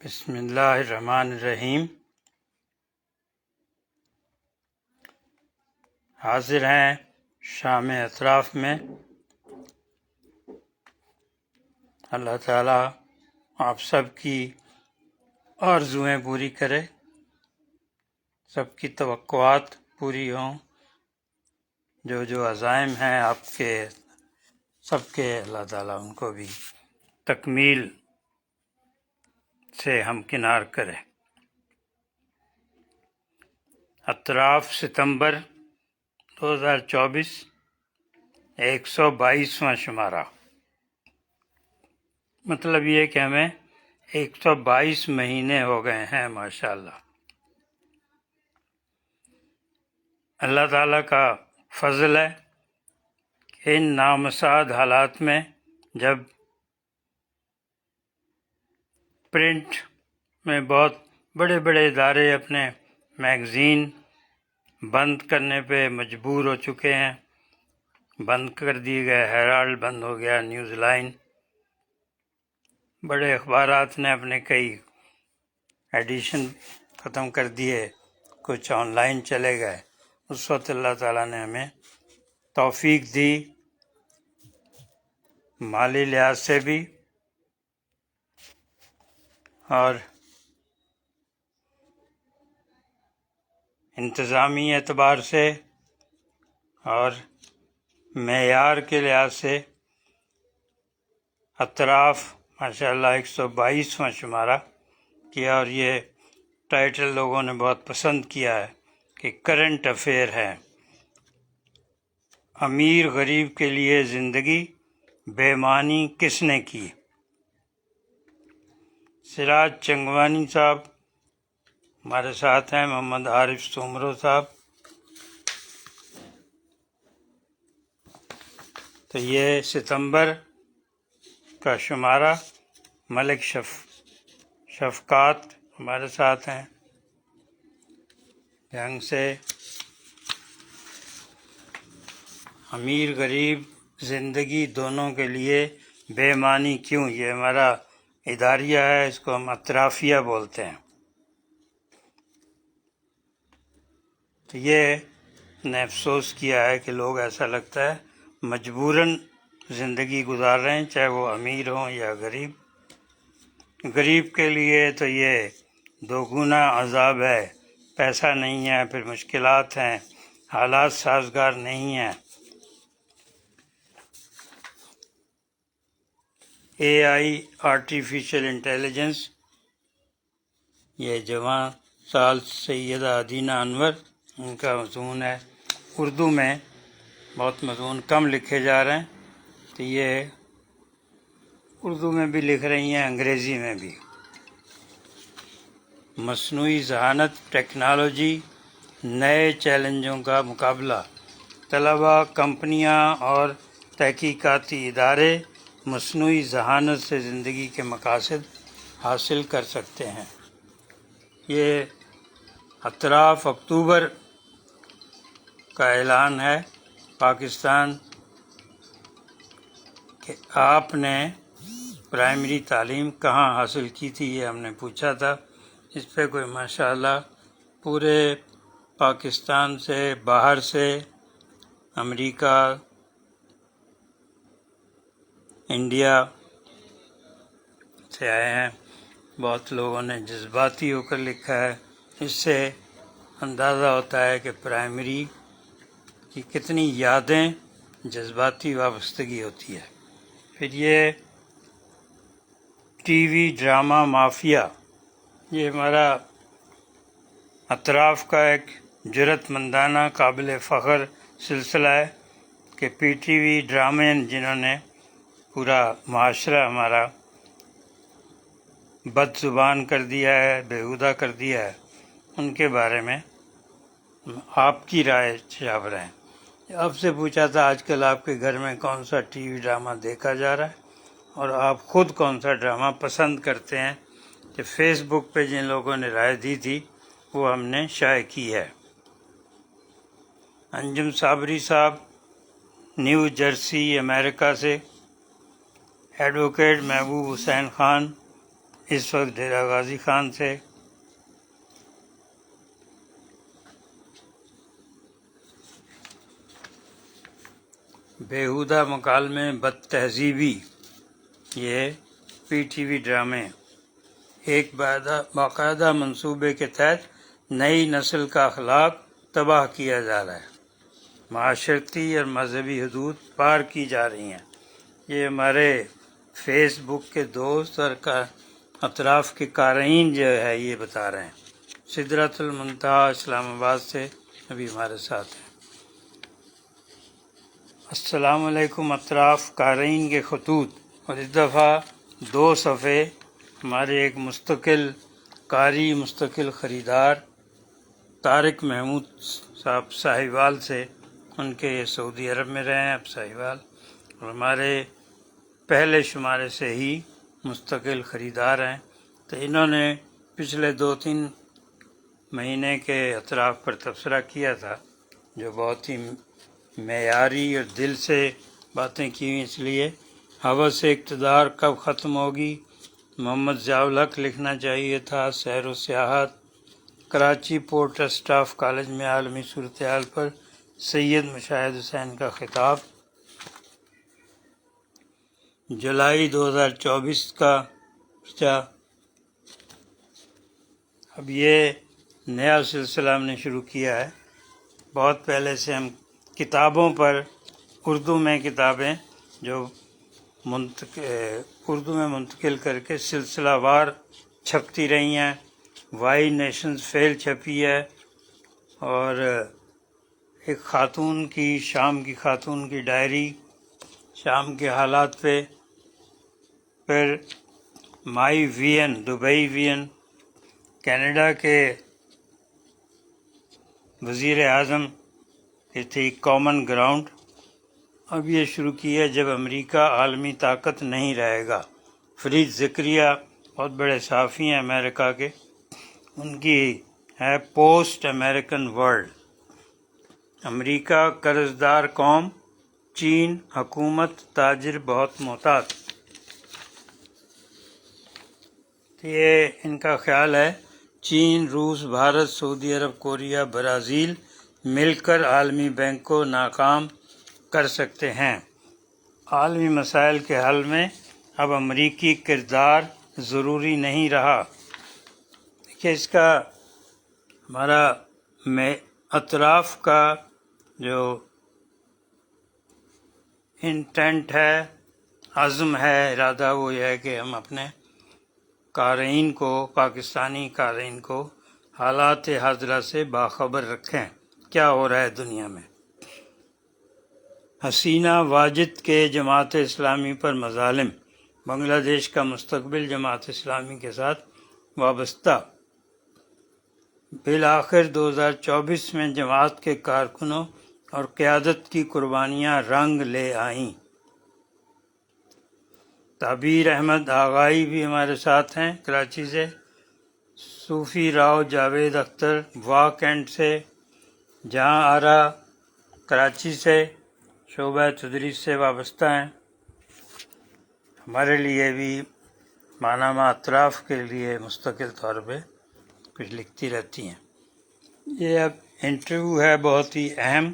بسم اللہ الرحمن الرحیم۔ حاضر ہیں شام اطراف میں۔ اللہ تعالیٰ آپ سب کی آرزوئیں پوری کرے، سب کی توقعات پوری ہوں، جو عزائم ہیں آپ کے سب کے، اللہ تعالیٰ ان کو بھی تکمیل سے ہمکنار کرے۔ اطراف ستمبر 2024، 122واں شمارہ۔ مطلب یہ کہ ہمیں 122 مہینے ہو گئے ہیں ماشاءاللہ۔ اللہ تعالیٰ کا فضل ہے کہ ان نامساعد حالات میں جب پرنٹ میں بہت بڑے بڑے ادارے اپنے میگزین بند کرنے پہ مجبور ہو چکے ہیں، بند کر دیے گئے، ہیرالڈ بند ہو گیا، نیوز لائن، بڑے اخبارات نے اپنے کئی ایڈیشن ختم کر دیے، کچھ آن لائن چلے گئے۔ اس وقت اللہ تعالیٰ نے ہمیں توفیق دی، مالی لحاظ سے بھی اور انتظامی اعتبار سے اور معیار کے لحاظ سے۔ اطراف ماشاءاللہ 122واں شمارہ کیا، اور یہ ٹائٹل لوگوں نے بہت پسند کیا ہے کہ کرنٹ افیئر ہے۔ امیر غریب کے لیے زندگی بے معنی کس نے کی؟ سراج چنگوانی صاحب ہمارے ساتھ ہیں، محمد عارف سومرو صاحب۔ تو یہ ستمبر کا شمارہ، ملک شفقات ہمارے ساتھ ہیں۔ جنگ سے امیر غریب زندگی دونوں کے لیے بے معنی کیوں؟ یہ ہمارا اداریہ ہے، اس کو ہم اطرافیہ بولتے ہیں۔ تو یہ نے افسوس کیا ہے کہ لوگ ایسا لگتا ہے مجبوراً زندگی گزار رہے ہیں، چاہے وہ امیر ہوں یا غریب۔ غریب کے لیے تو یہ دوگنا عذاب ہے، پیسہ نہیں ہے، پھر مشکلات ہیں، حالات سازگار نہیں ہیں۔ AI آرٹیفیشل انٹیلیجنس، یہ جوان سال سیدہ ادینہ انور ان کا مضمون ہے۔ اردو میں بہت مضمون کم لکھے جا رہے ہیں، تو یہ اردو میں بھی لکھ رہی ہیں، انگریزی میں بھی۔ مصنوعی ذہانت، ٹیکنالوجی، نئے چیلنجوں کا مقابلہ۔ طلباء، کمپنیاں اور تحقیقاتی ادارے مصنوعی ذہانت سے زندگی کے مقاصد حاصل کر سکتے ہیں۔ یہ اطراف اکتوبر کا اعلان ہے پاکستان کہ آپ نے پرائمری تعلیم کہاں حاصل کی تھی، یہ ہم نے پوچھا تھا۔ اس پہ کوئی ماشاءاللہ پورے پاکستان سے، باہر سے، امریکہ، انڈیا سے آئے ہیں۔ بہت لوگوں نے جذباتی ہو کر لکھا ہے۔ اس سے اندازہ ہوتا ہے کہ پرائمری کی کتنی یادیں، جذباتی وابستگی ہوتی ہے۔ پھر یہ ٹی وی ڈرامہ مافیا، یہ ہمارا اطراف کا ایک جرأت مندانہ قابل فخر سلسلہ ہے کہ پی ٹی وی ڈرامے جنہوں نے پورا معاشرہ ہمارا بد زبان کر دیا ہے، بیہودہ کر دیا ہے، ان کے بارے میں آپ کی رائے چھاپ رہے ہیں۔ آپ سے پوچھا تھا آج کل آپ کے گھر میں کون سا ٹی وی ڈرامہ دیکھا جا رہا ہے، اور آپ خود کون سا ڈرامہ پسند کرتے ہیں؟ کہ فیس بک پہ جن لوگوں نے رائے دی تھی وہ ہم نے شائع کی ہے۔ انجم صابری صاحب نیو جرسی امریکہ سے۔ ایڈوکیٹ محبوب حسین خان اس وقت ڈیرہ غازی خان سے بیہودہ مکالمے بد تہذیبی، یہ پی ٹی وی ڈرامے ایک باقاعدہ منصوبے کے تحت نئی نسل کا اخلاق تباہ کیا جا رہا ہے، معاشرتی اور مذہبی حدود پار کی جا رہی ہیں۔ یہ ہمارے فیس بک کے دوست اور اطراف کے قارئین جو ہے یہ بتا رہے ہیں۔ سدرۃ المنتہا اسلام آباد سے ابھی ہمارے ساتھ ہیں۔ السلام علیکم اطراف قارئین کے خطوط، اور اس دفعہ 2 صفحے ہمارے ایک مستقل قاری، مستقل خریدار طارق محمود صاحب ساہیوال سے، ان کے یہ سعودی عرب میں رہے ہیں اب ساہیوال، اور ہمارے پہلے شمارے سے ہی مستقل خریدار ہیں، تو انہوں نے پچھلے 2-3 مہینے کے اطراف پر تبصرہ کیا تھا، جو بہت ہی معیاری اور دل سے باتیں کی ہوئی، اس لیے ہوس اقتدار کب ختم ہوگی، محمد ضیاء الحق لکھنا چاہیے تھا، سیر و سیاحت، Karachi port trust of college میں عالمی صورتحال پر سید مشاہد حسین کا خطاب، جولائی 2024 کا پرچہ۔ اب یہ نیا سلسلہ ہم نے شروع کیا ہے، بہت پہلے سے ہم کتابوں پر، اردو میں کتابیں جو اردو میں منتقل کر کے سلسلہ وار چھپتی رہی ہیں، وائی نیشنز فیل چھپی ہے، اور ایک خاتون کی، شام کی خاتون کی ڈائری، شام کے حالات پہ، پھر مائی وی این، دبئی وی این، کینیڈا کے وزیر اعظم کی تھی کامن گراؤنڈ۔ اب یہ شروع کی ہے جب امریکہ عالمی طاقت نہیں رہے گا، فرید زکریا بہت بڑے صحافی ہیں امریکہ کے، ان کی ہے پوسٹ امریکن ورلڈ، امریکہ قرض دار قوم، چین حکومت تاجر بہت محتاط۔ یہ ان کا خیال ہے چین، روس، بھارت، سعودی عرب، کوریا، برازیل مل کر عالمی بینک کو ناکام کر سکتے ہیں۔ عالمی مسائل کے حل میں اب امریکی کردار ضروری نہیں رہا۔ کہ اس کا ہمارا اطراف کا جو انٹینٹ ہے، عزم ہے، ارادہ، وہ یہ ہے کہ ہم اپنے قارئین کو، پاکستانی قارئین کو حالات حاضرہ سے باخبر رکھیں، کیا ہو رہا ہے دنیا میں۔ حسینہ واجد کے جماعت اسلامی پر مظالم، بنگلہ دیش کا مستقبل جماعت اسلامی کے ساتھ وابستہ، بالآخر 2024 میں جماعت کے کارکنوں اور قیادت کی قربانیاں رنگ لے آئیں۔ تعبیر احمد آغائی بھی ہمارے ساتھ ہیں کراچی سے، صوفی راؤ جاوید اختر واک اینڈ سے، جہاں آرا کراچی سے شعبہ تدریس سے وابستہ ہیں، ہمارے لیے بھی مانامہ اطراف کے لیے مستقل طور پہ کچھ لکھتی رہتی ہیں۔ یہ اب انٹرویو ہے بہت ہی اہم،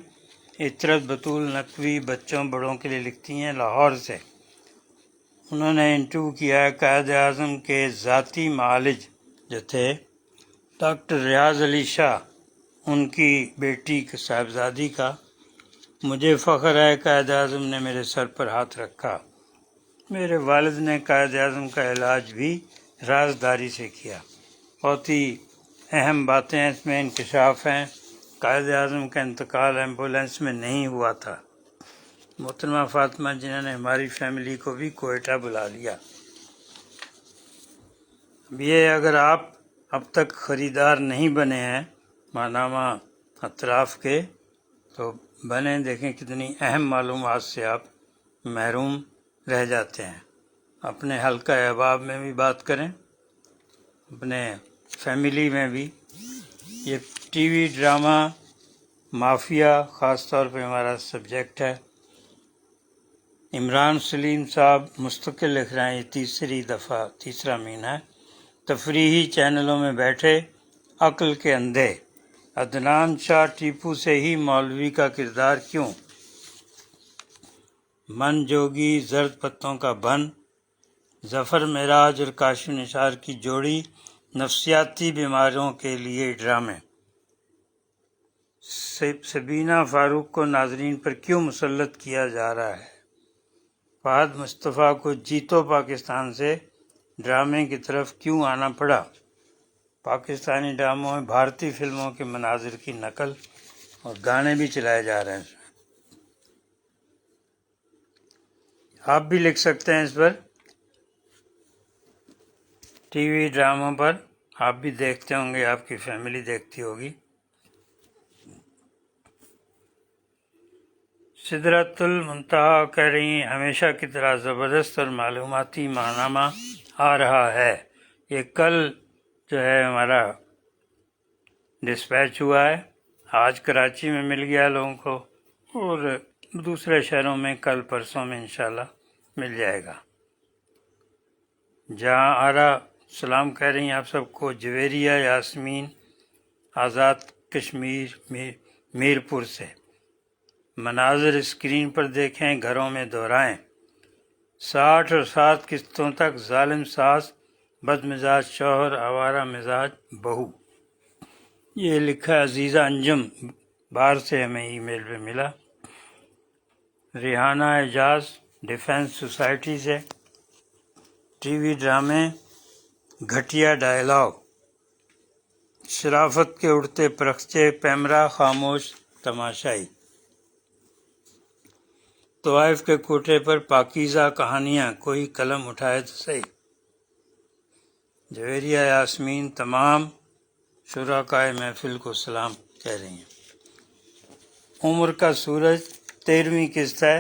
عطرت بطول نقوی بچوں بڑوں کے لیے لکھتی ہیں لاہور سے۔ انہوں نے انٹرویو کیا ہے قائد اعظم کے ذاتی معالج جو تھے ڈاکٹر ریاض علی شاہ، ان کی بیٹی صاحبزادی کا۔ مجھے فخر ہے قائد اعظم نے میرے سر پر ہاتھ رکھا، میرے والد نے قائد اعظم کا علاج بھی رازداری سے کیا۔ بہت ہی اہم باتیں اس میں انکشاف ہیں۔ قائد اعظم کا انتقال ایمبولینس میں نہیں ہوا تھا، محترمہ فاطمہ جنہوں نے ہماری فیملی کو بھی کوئٹہ بلا لیا۔ اب یہ اگر آپ اب تک خریدار نہیں بنے ہیں مانامہ اطراف کے تو بنیں، دیکھیں کتنی اہم معلومات سے آپ محروم رہ جاتے ہیں۔ اپنے حلقہ احباب میں بھی بات کریں، اپنے فیملی میں بھی۔ یہ ٹی وی ڈرامہ مافیا خاص طور پہ ہمارا سبجیکٹ ہے۔ عمران سلیم صاحب مستقل لکھ رہے ہیں، یہ تیسرا مہینہ ہے، تفریحی چینلوں میں بیٹھے عقل کے اندھے، عدنان شاہ ٹیپو سے ہی مولوی کا کردار کیوں؟ من جوگی زرد پتوں کا بن، ظفر معراج اور کاشف نثار کی جوڑی نفسیاتی بیماروں کے لیے ڈرامے۔ سبینہ فاروق کو ناظرین پر کیوں مسلط کیا جا رہا ہے؟ فہد مصطفیٰ کو جیتو پاکستان سے ڈرامے کی طرف کیوں آنا پڑا؟ پاکستانی ڈراموں میں بھارتی فلموں کے مناظر کی نقل اور گانے بھی چلائے جا رہے ہیں۔ آپ بھی لکھ سکتے ہیں اس پر، ٹی وی ڈراموں پر آپ بھی دیکھتے ہوں گے، آپ کی فیملی دیکھتی ہوگی۔ سدرۃ المنتہا کہہ رہی ہیں ہمیشہ کی طرح زبردست اور معلوماتی ماہنامہ آ رہا ہے۔ یہ کل جو ہے ہمارا ڈسپیچ ہوا ہے، آج کراچی میں مل گیا لوگوں کو، اور دوسرے شہروں میں کل پرسوں میں انشاءاللہ مل جائے گا۔ جہاں آرا سلام کہہ رہی ہیں آپ سب کو، جویریہ یاسمین آزاد کشمیر میرپور سے، مناظر اسکرین پر دیکھیں، گھروں میں دہرائیں، 60 اور 7 قسطوں تک ظالم ساس، بد مزاج شوہر، آوارہ مزاج بہو۔ یہ لکھا عزیزہ انجم باہر سے ہمیں ای میل پہ ملا۔ ریحانہ اعجاز ڈیفنس سوسائٹی سے، ٹی وی ڈرامے گھٹیا ڈائلاگ، شرافت کے اڑتے پرخچے، پیمرا خاموش تماشائی، طوائف کے کوٹے پر پاکیزہ کہانیاں، کوئی قلم اٹھائے تو صحیح۔ جویریہ یاسمین تمام شرکائے محفل کو سلام کہہ رہی ہیں۔ عمر کا سورج 13ویں قسط ہے،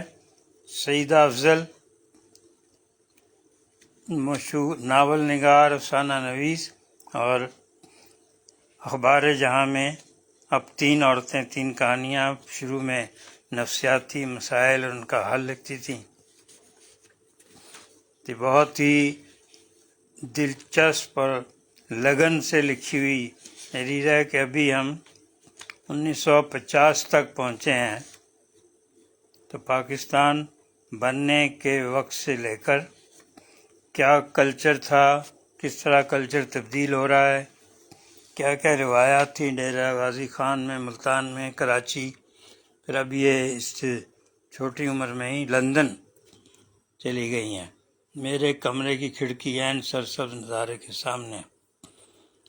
سعیدہ افضل مشہور ناول نگار، افسانہ نویس، اور اخبار جہاں میں اب 3 عورتیں 3 کہانیاں شروع میں نفسیاتی مسائل اور ان کا حل لکھتی تھیں۔ تو بہت ہی دلچسپ اور لگن سے لکھی ہوئی تحریر ہے کہ ابھی ہم 1950 تک پہنچے ہیں، تو پاکستان بننے کے وقت سے لے کر کیا کلچر تھا، کس طرح کلچر تبدیل ہو رہا ہے، کیا کیا روایات تھیں ڈیرہ غازی خان میں، ملتان میں، کراچی، پھر اب یہ اس چھوٹی عمر میں ہی لندن چلی گئی ہیں۔ میرے کمرے کی کھڑکی عین سرسبز نظارے کے سامنے،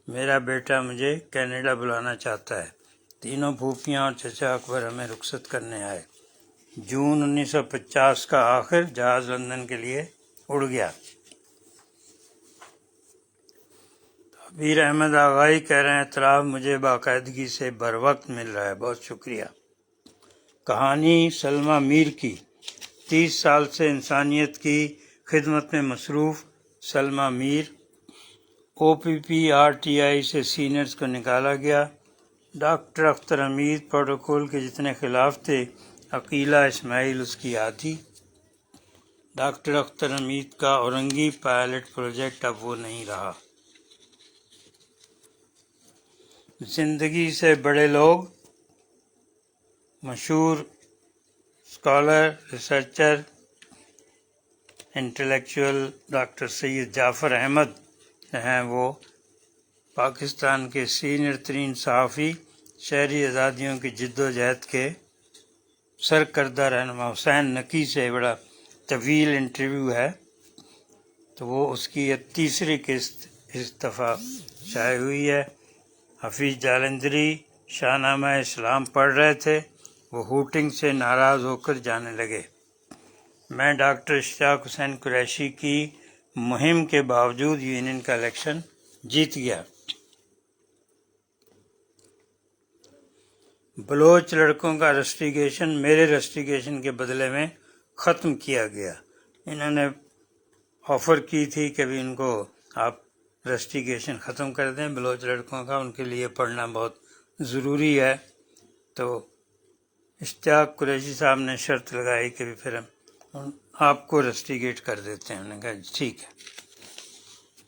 میرا بیٹا مجھے کینیڈا بلانا چاہتا ہے، تینوں پھوپھیاں اور چچا اکبر ہمیں رخصت کرنے آئے۔ جون 1950 کا آخر، جہاز لندن کے لیے اڑ گیا۔ عبیر احمد آغائی کہہ رہے ہیں اعتراف مجھے باقاعدگی سے بر وقت مل رہا ہے، بہت شکریہ۔ کہانی سلمیٰ میر کی، 30 سال سے انسانیت کی خدمت میں مصروف سلمیٰ میر، او پی پی آر ٹی آئی سے سینئرز کو نکالا گیا۔ ڈاکٹر اختر حمید پروٹوکول کے جتنے خلاف تھے، عقیلہ اسماعیل اس کی آدھی۔ ڈاکٹر اختر حمید کا اورنگی پائلٹ پروجیکٹ اب وہ نہیں رہا۔ زندگی سے بڑے لوگ، مشہور اسکالر، ریسرچر، انٹلیکچوئل ڈاکٹر سید جعفر احمد ہیں، وہ پاکستان کے سینئر ترین صحافی، شہری آزادیوں کی جد و جہد کے سرکردہ رہنما۔ حسین نقی سے بڑا طویل انٹرویو ہے، تو وہ اس کی یہ 3ری قسط اس دفعہ شائع ہوئی ہے۔ حفیظ جالندھری شاہ نامہ اسلام پڑھ رہے تھے، وہ ہوٹنگ سے ناراض ہو کر جانے لگے۔ میں ڈاکٹر اشتیاق حسین قریشی کی مہم کے باوجود یونین کا الیکشن جیت گیا۔ بلوچ لڑکوں کا رسٹیگیشن میرے رسٹیگیشن کے بدلے میں ختم کیا گیا۔ انہوں نے آفر کی تھی کہ بھی ان کو آپ رسٹیگیشن ختم کر دیں بلوچ لڑکوں کا، ان کے لیے پڑھنا بہت ضروری ہے۔ تو اشتیاق قریشی صاحب نے شرط لگائی کہ بھی پھر ہم آپ کو رسٹیگیٹ کر دیتے ہیں۔ انہوں نے کہا ٹھیک ہے۔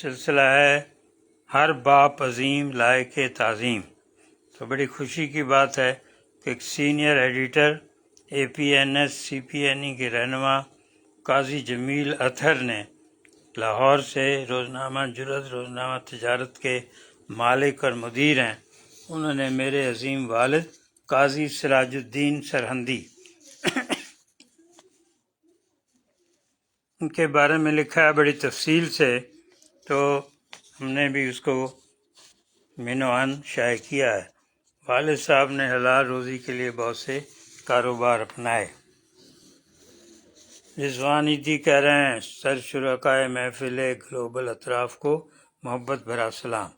سلسلہ ہے ہر باپ عظیم لائق تعظیم۔ تو بڑی خوشی کی بات ہے کہ ایک سینئر ایڈیٹر APNS CPNE کے رہنما قاضی جمیل اطہر نے لاہور سے روزنامہ جرأت روزنامہ تجارت کے مالک اور مدیر ہیں، انہوں نے میرے عظیم والد قاضی سراج الدین سرہندی ان کے بارے میں لکھا ہے بڑی تفصیل سے، تو ہم نے بھی اس کو عنوان شائع کیا ہے۔ والد صاحب نے حلال روزی کے لیے بہت سے کاروبار اپنائے۔ رضوان ایدھی کہہ رہے ہیں سر شرکائے محفل گلوبل اطراف کو محبت بھرا سلام۔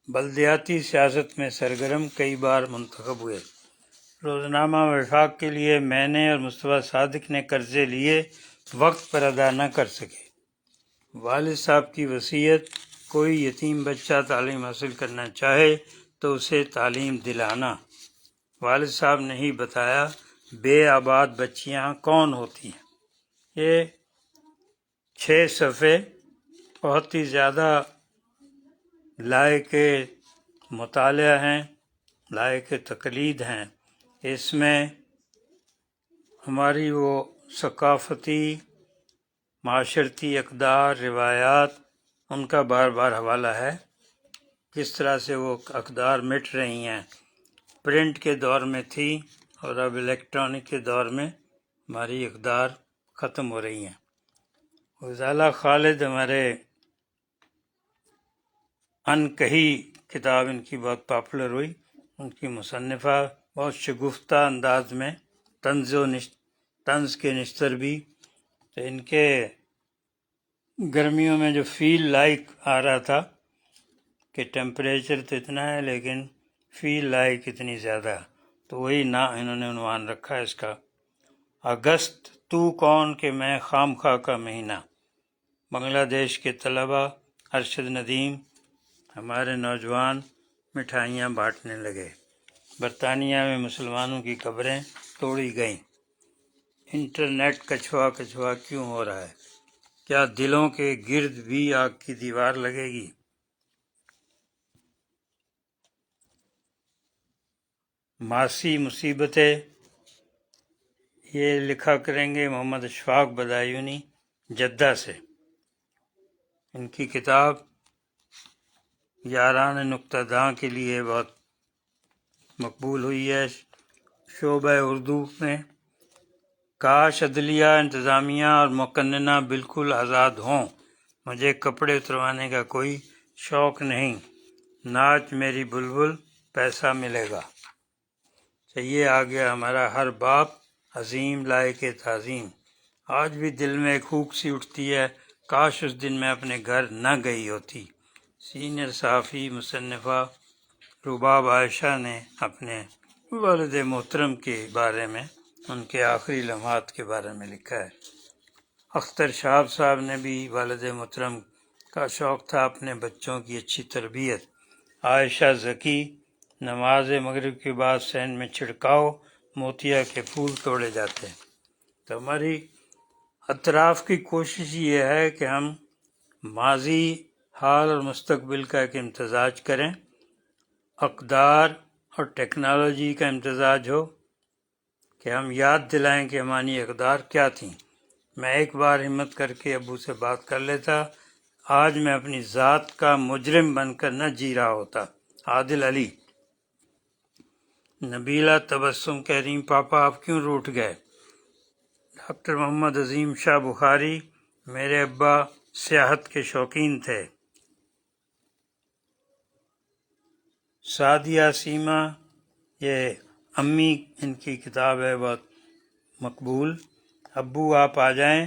بلدیاتی سیاست میں سرگرم، کئی بار منتخب ہوئے۔ روزنامہ وفاق کے لیے میں نے اور مصطفیٰ صادق نے قرضے لیے، وقت پر ادا نہ کر سکے۔ والد صاحب کی وصیت، کوئی یتیم بچہ تعلیم حاصل کرنا چاہے تو اسے تعلیم دلانا۔ والد صاحب نے ہی بتایا بے آباد بچیاں کون ہوتی ہیں۔ یہ 6 صفحے بہت ہی زیادہ لائق مطالعہ ہیں، لائق تقلید ہیں۔ اس میں ہماری وہ ثقافتی معاشرتی اقدار روایات ان کا بار بار حوالہ ہے، کس طرح سے وہ اقدار مٹ رہی ہیں، پرنٹ کے دور میں تھی اور اب الیکٹرانک کے دور میں ہماری اقدار ختم ہو رہی ہیں۔ غزالہ خالد ہمارے ان کہی کتاب ان کی بہت پاپولر ہوئی، ان کی مصنفہ بہت شگفتہ انداز میں طنز کے نشتر بھی، تو ان کے گرمیوں میں جو فیل لائک آ رہا تھا کہ ٹیمپریچر تو اتنا ہے لیکن فیل لائک اتنی زیادہ، تو وہی انہوں نے عنوان رکھا ہے اس کا، اگست تو کون کہ میں خام خواہ کا مہینہ۔ بنگلہ دیش کے طلباء، ارشد ندیم، ہمارے نوجوان مٹھائیاں بانٹنے لگے۔ برطانیہ میں مسلمانوں کی قبریں توڑی گئیں۔ انٹرنیٹ کچھوا کچھوا کیوں ہو رہا ہے؟ کیا دلوں کے گرد بھی آگ کی دیوار لگے گی؟ معاشی مصیبتیں، یہ لکھا کریں گے محمد اشفاق بدایونی جدہ سے۔ ان کی کتاب یاران نکتہ داں کے لیے بہت مقبول ہوئی ہے شعبہ اردو میں۔ کاش عدلیہ، انتظامیہ اور مقننہ بالکل آزاد ہوں، مجھے کپڑے اتروانے کا کوئی شوق نہیں، ناچ میری بلبل، پیسہ ملے گا۔ تو یہ آ گیا ہمارا ہر باپ عظیم لائق تعظیم۔ آج بھی دل میں ایک ہوک سی اٹھتی ہے، کاش اس دن میں اپنے گھر نہ گئی ہوتی۔ سینئر صحافی مصنفہ رباب عائشہ نے اپنے والد محترم کے بارے میں، ان کے آخری لمحات کے بارے میں لکھا ہے۔ اختر شہاب صاحب نے بھی والد محترم کا شوق تھا اپنے بچوں کی اچھی تربیت۔ عائشہ ذکی، نماز مغرب کے بعد صحن میں چھڑکاؤ، موتیا کے پھول توڑے جاتے ہیں۔ تو ہماری اطراف کی کوشش یہ ہے کہ ہم ماضی، حال اور مستقبل کا ایک امتزاج کریں، اقدار اور ٹیکنالوجی کا امتزاج ہو، کہ ہم یاد دلائیں کہ ہماری اقدار کیا تھیں۔ میں ایک بار ہمت کر کے ابو سے بات کر لیتا، آج میں اپنی ذات کا مجرم بن کر نہ جی رہا ہوتا۔ عادل علی۔ نبیلہ تبسم کہہ رہی پاپا آپ کیوں روٹھ گئے؟ ڈاکٹر محمد عظیم شاہ بخاری، میرے ابا سیاحت کے شوقین تھے۔ سعدیہ سیما، یہ امی ان کی کتاب ہے بہت مقبول۔ ابو آپ آ جائیں،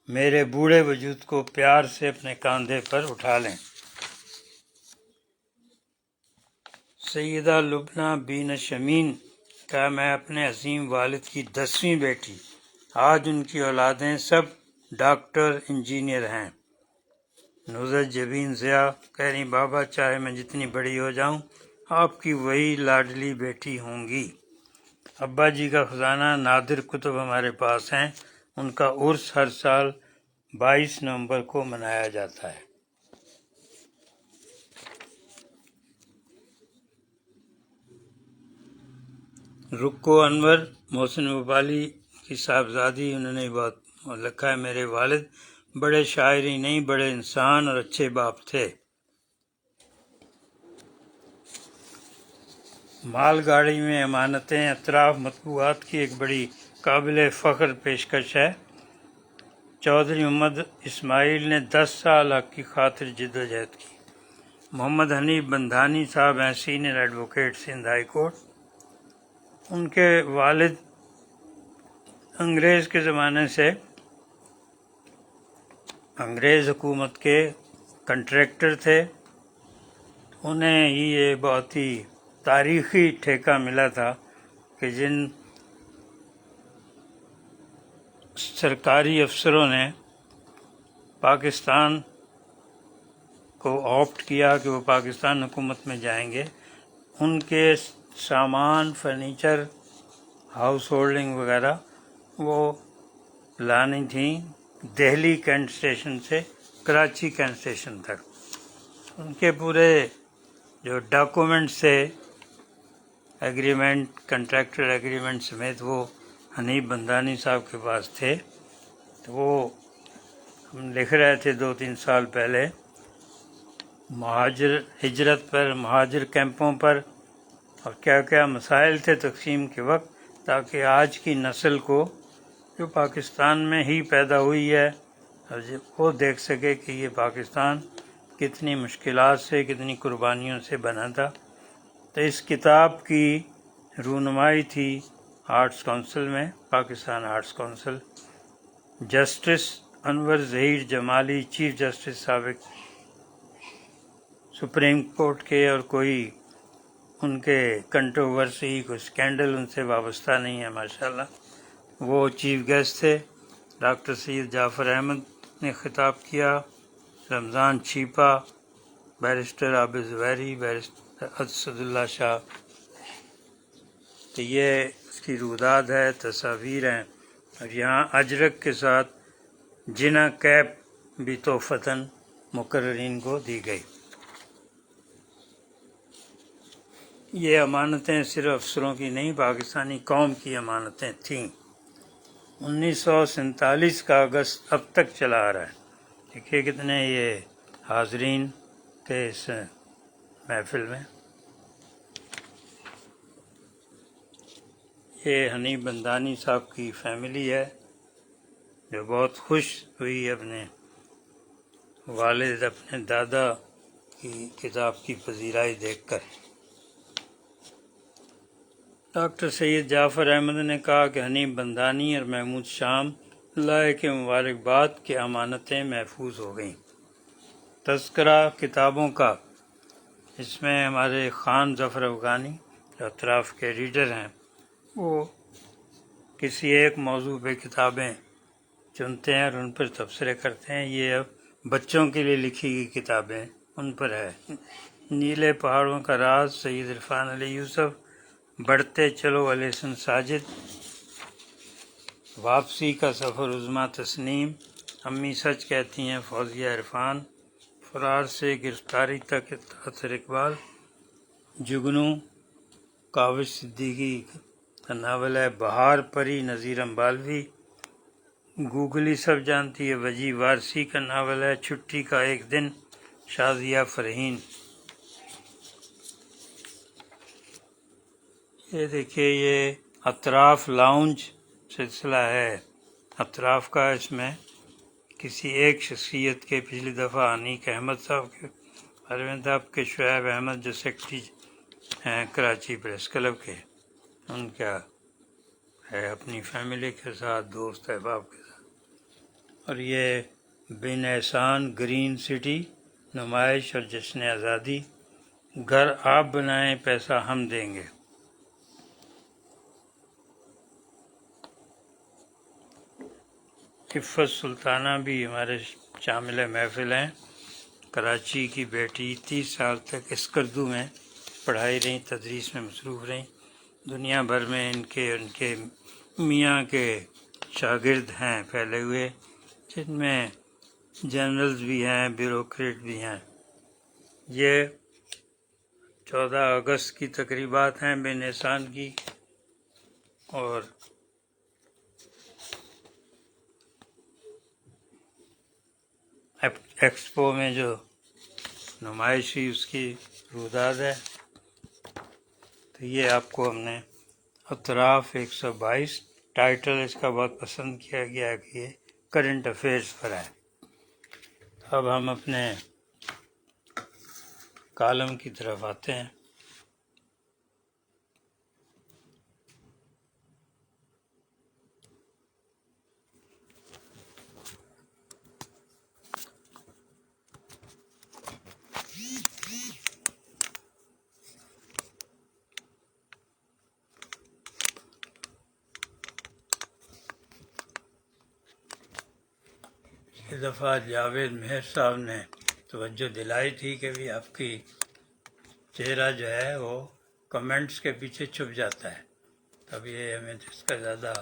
میرے بوڑھے وجود کو پیار سے اپنے کاندھے پر اٹھا لیں۔ سیدہ لبنہ بین شمین کا میں اپنے عظیم والد کی 10ویں بیٹی، آج ان کی اولادیں سب ڈاکٹر انجینئر ہیں۔ نظرت جبین ضیاء کہہ رہی بابا چاہے میں جتنی بڑی ہو جاؤں آپ کی وہی لاڈلی بیٹی ہوں گی۔ ابا جی کا خزانہ نادر کتب ہمارے پاس ہیں، ان کا عرس ہر سال 22 نومبر کو منایا جاتا ہے۔ رکو انور محسن بھوپالی کی صاحبزادی، انہوں نے بہت لکھا ہے، میرے والد بڑے شاعر ہی نہیں بڑے انسان اور اچھے باپ تھے۔ مال گاڑی میں امانتیں اطراف مطبوعات کی ایک بڑی قابل فخر پیشکش ہے۔ چودھری محمد اسماعیل نے 10 سال حق کی خاطر جدوجہد کی۔ محمد حنیف بندھانی صاحب ہیں senior advocate Sindh high court. ان کے والد انگریز کے زمانے سے انگریز حکومت کے کنٹریکٹر تھے۔ انہیں ہی یہ بہت ہی تاریخی ٹھیکہ ملا تھا کہ جن سرکاری افسروں نے پاکستان کو آپٹ کیا کہ وہ پاکستان حکومت میں جائیں گے، ان کے سامان فرنیچر ہاؤس ہولڈنگ وغیرہ وہ لانی تھیں دہلی کینٹ اسٹیشن سے کراچی کینٹ اسٹیشن تک۔ ان کے پورے جو ڈاکومنٹس تھے ایگریمنٹ کنٹریکٹر ایگریمنٹ سمیت وہ حنیف بندھانی صاحب کے پاس تھے۔ تو وہ ہم لکھ رہے تھے 2-3 سال پہلے مہاجر ہجرت پر، مہاجر کیمپوں پر، اور کیا کیا مسائل تھے تقسیم کے وقت، تاکہ آج کی نسل کو جو پاکستان میں ہی پیدا ہوئی ہے وہ دیکھ سکے کہ یہ پاکستان کتنی مشکلات سے کتنی قربانیوں سے بنا تھا۔ تو اس کتاب کی رونمائی تھی آرٹس کونسل میں، پاکستان آرٹس کونسل۔ جسٹس انور ظہیر جمالی چیف جسٹس سابق سپریم کورٹ کے، اور کوئی ان کے کنٹروورسی کوئی اسکینڈل ان سے وابستہ نہیں ہے ماشاءاللہ، وہ چیف گیسٹ تھے۔ ڈاکٹر سید جعفر احمد نے خطاب کیا، رمضان چھیپا، بیرسٹر عابد زبیری، بیرسٹر اسد اللہ شاہ۔ تو یہ اس کی روداد ہے، تصاویر ہیں، اور یہاں اجرک کے ساتھ جنا کیپ بھی تحفتاً مقررین کو دی گئی۔ یہ امانتیں صرف افسروں کی نہیں، پاکستانی قوم کی امانتیں تھیں۔ 1947 کا اگست اب تک چلا آ رہا ہے۔ دیکھیے کتنے یہ حاضرین تھے اس محفل میں۔ یہ حنیف بندھانی صاحب کی فیملی ہے جو بہت خوش ہوئی اپنے والد اپنے دادا کی کتاب کی پذیرائی دیکھ کر۔ ڈاکٹر سید جعفر احمد نے کہا کہ حنیف بندھانی اور محمود شام اللہ کے مبارکباد کہ امانتیں محفوظ ہو گئیں۔ تذکرہ کتابوں کا، اس میں ہمارے خان ظفر افغانی جو اطراف کے ایڈیٹر ہیں وہ کسی ایک موضوع پہ کتابیں چنتے ہیں اور ان پر تبصرے کرتے ہیں۔ یہ اب بچوں کے لیے لکھی گئی کتابیں ان پر ہے۔ نیلے پہاڑوں کا راز سید عرفان علی یوسف، بڑھتے چلو علی حسن ساجد، واپسی کا سفر عظمیٰ تسنیم، امی سچ کہتی ہیں فوزیہ عرفان، فرار سے گرفتاری تک اطہر اقبال، جگنو کاوش صدیقی کا ناول ہے، بہار پری نذیر امبالوی، گوگلی سب جانتی ہے وجی وارسی کا ناول ہے، چھٹی کا ایک دن شازیہ فرحین۔ یہ دیکھیے یہ اطراف لاؤنج سلسلہ ہے اطراف کا، اس میں کسی ایک شخصیت کے پچھلی دفعہ انیق احمد صاحب کے بارے میں تھا، اب کے شعیب احمد جو سیکرٹری ہیں کراچی پریس کلب کے، ان کا ہے اپنی فیملی کے ساتھ دوست احباب کے ساتھ۔ اور یہ بن احسان گرین سٹی نمائش اور جشن آزادی، گھر آپ بنائیں پیسہ ہم دیں گے۔ عفت سلطانہ بھی ہمارے شامل محفل ہیں، کراچی کی بیٹی، 30 سال تک اسکردو میں پڑھائی رہیں، تدریس میں مصروف رہیں، دنیا بھر میں ان کے میاں کے شاگرد ہیں پھیلے ہوئے، جن میں جنرلز بھی ہیں بیوروکریٹ بھی ہیں۔ یہ 14 اگست کی تقریبات ہیں بن احسان کی، اور ایکسپو میں جو نمائش ہوئی اس کی روداد ہے. تو یہ آپ کو ہم نے اطراف 122 ٹائٹل اس کا بہت پسند کیا گیا کہ یہ کرنٹ افیئرس پر ہے. اب ہم اپنے کالم کی طرف آتے ہیں. اس دفعہ جاوید مہر صاحب نے توجہ دلائی تھی کہ بھی آپ کی چہرہ جو ہے وہ کمنٹس کے پیچھے چھپ جاتا ہے. تب یہ ہمیں اس کا زیادہ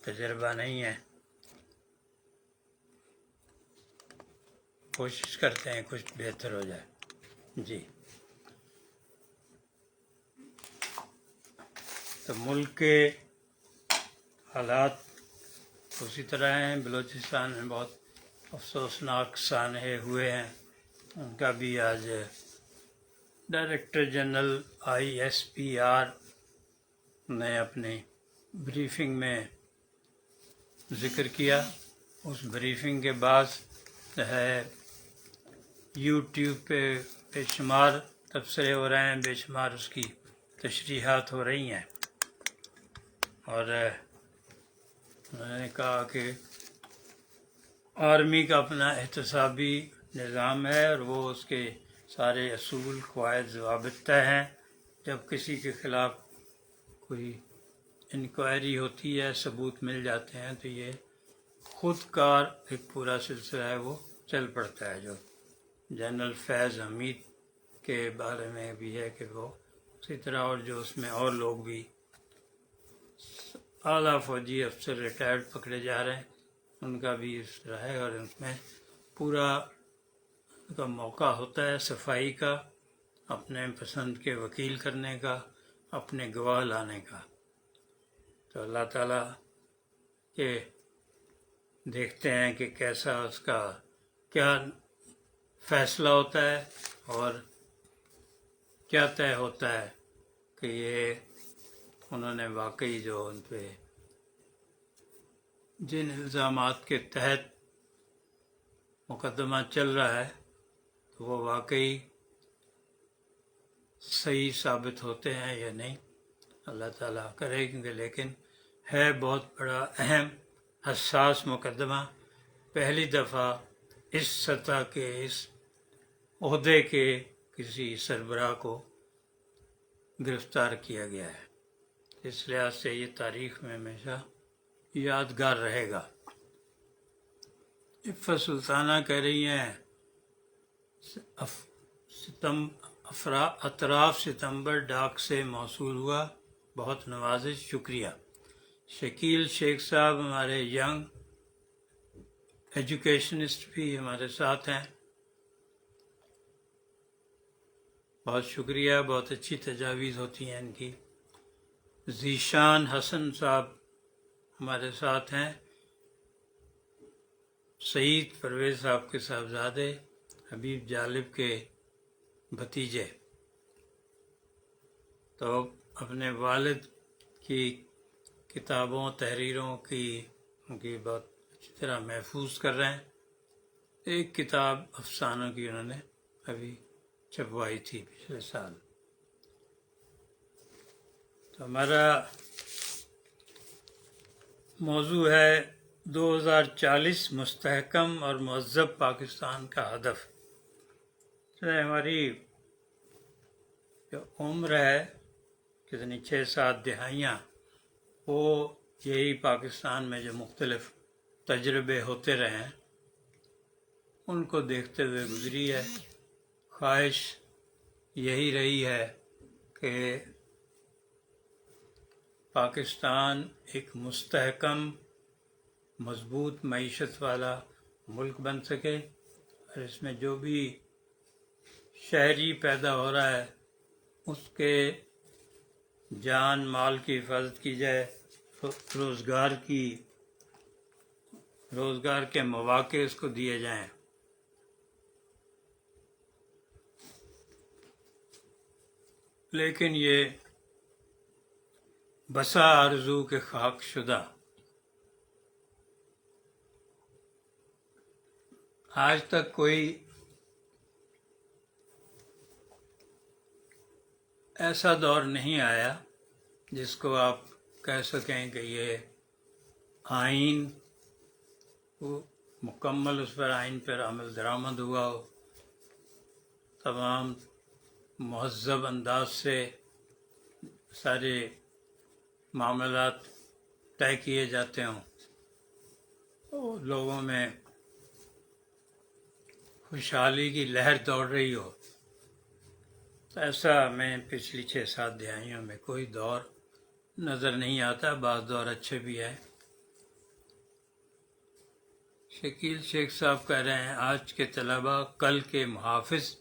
تجربہ نہیں ہے. کوشش کرتے ہیں کچھ بہتر ہو جائے. جی تو ملک کے حالات اسی طرح ہیں. بلوچستان میں بہت افسوسناک سانحے ہوئے ہیں. ان کا بھی آج ڈائریکٹر جنرل ISPR نے اپنی بریفنگ میں ذکر کیا. اس بریفنگ کے بعد ہے YouTube پہ بے شمار تبصرے ہو رہے ہیں، بے شمار اس کی تشریحات ہو رہی ہیں. اور انہوں نے کہا کہ آرمی کا اپنا احتسابی نظام ہے اور وہ اس کے سارے اصول قواعد ضوابط طے ہیں. جب کسی کے خلاف کوئی انکوائری ہوتی ہے، ثبوت مل جاتے ہیں، تو یہ خود کار ایک پورا سلسلہ ہے وہ چل پڑتا ہے. جو جنرل فیض حمید کے بارے میں بھی ہے کہ وہ اسی طرح، اور جو اس میں اور لوگ بھی اعلیٰ فوجی افسر ریٹائرڈ پکڑے جا رہے ہیں، ان کا بھی اس طرح ہے. اور اس میں پورا کا موقع ہوتا ہے صفائی کا، اپنے پسند کے وکیل کرنے کا، اپنے گواہ لانے کا. تو اللہ تعالیٰ کے دیکھتے ہیں کہ کیسا اس کا کیا فیصلہ ہوتا ہے اور کیا طے ہوتا ہے کہ یہ انہوں نے واقعی جو ان پہ جن الزامات کے تحت مقدمہ چل رہا ہے تو وہ واقعی صحیح ثابت ہوتے ہیں یا نہیں. اللہ تعالیٰ کرے کیونکہ لیکن ہے بہت بڑا اہم حساس مقدمہ. پہلی دفعہ اس سطح کے اس عہدے کے کسی سربراہ کو گرفتار کیا گیا ہے. اس لحاظ سے یہ تاریخ میں ہمیشہ یادگار رہے گا. عفت سلطانہ کہہ رہی ہیں اطراف ستمبر ڈاک سے موصول ہوا، بہت نوازش، شکریہ. شکیل شیخ صاحب ہمارے ینگ ایجوکیشنسٹ بھی ہمارے ساتھ ہیں، بہت شکریہ. بہت اچھی تجاویز ہوتی ہیں ان کی. ذیشان حسن صاحب ہمارے ساتھ ہیں، سعید پرویز صاحب کے صاحبزادے، حبیب جالب کے بھتیجے. تو اپنے والد کی کتابوں تحریروں کی ان کی بہت اچھی طرح محفوظ کر رہے ہیں. ایک کتاب افسانوں کی انہوں نے ابھی چھپوائی تھی پچھلے سال. تو ہمارا موضوع ہے 2040 مستحکم اور مہذب پاکستان کا ہدف. ہماری جو عمر ہے کتنی 6-7 دہائیاں، وہ یہی پاکستان میں جو مختلف تجربے ہوتے رہے ہیں ان کو دیکھتے ہوئے گزری ہے. خواہش یہی رہی ہے کہ پاکستان ایک مستحکم مضبوط معیشت والا ملک بن سکے، اور اس میں جو بھی شہری پیدا ہو رہا ہے اس کے جان مال کی حفاظت کی جائے، روزگار کے مواقع اس کو دیے جائیں. لیکن یہ بسا آرزو کے خاک شدہ آج تک کوئی ایسا دور نہیں آیا جس کو آپ کہہ سکیں کہ یہ آئین مکمل اس پر آئین پر عمل درآمد ہوا ہو، تمام مہذب انداز سے سارے معاملات طے کیے جاتے ہوں، اور لوگوں میں خوشحالی کی لہر دوڑ رہی ہو. تو ایسا میں پچھلی 6-7 دہائیوں میں کوئی دور نظر نہیں آتا. بعض دور اچھے بھی ہیں. شکیل شیخ صاحب کہہ رہے ہیں آج کے طلباء کل کے محافظ.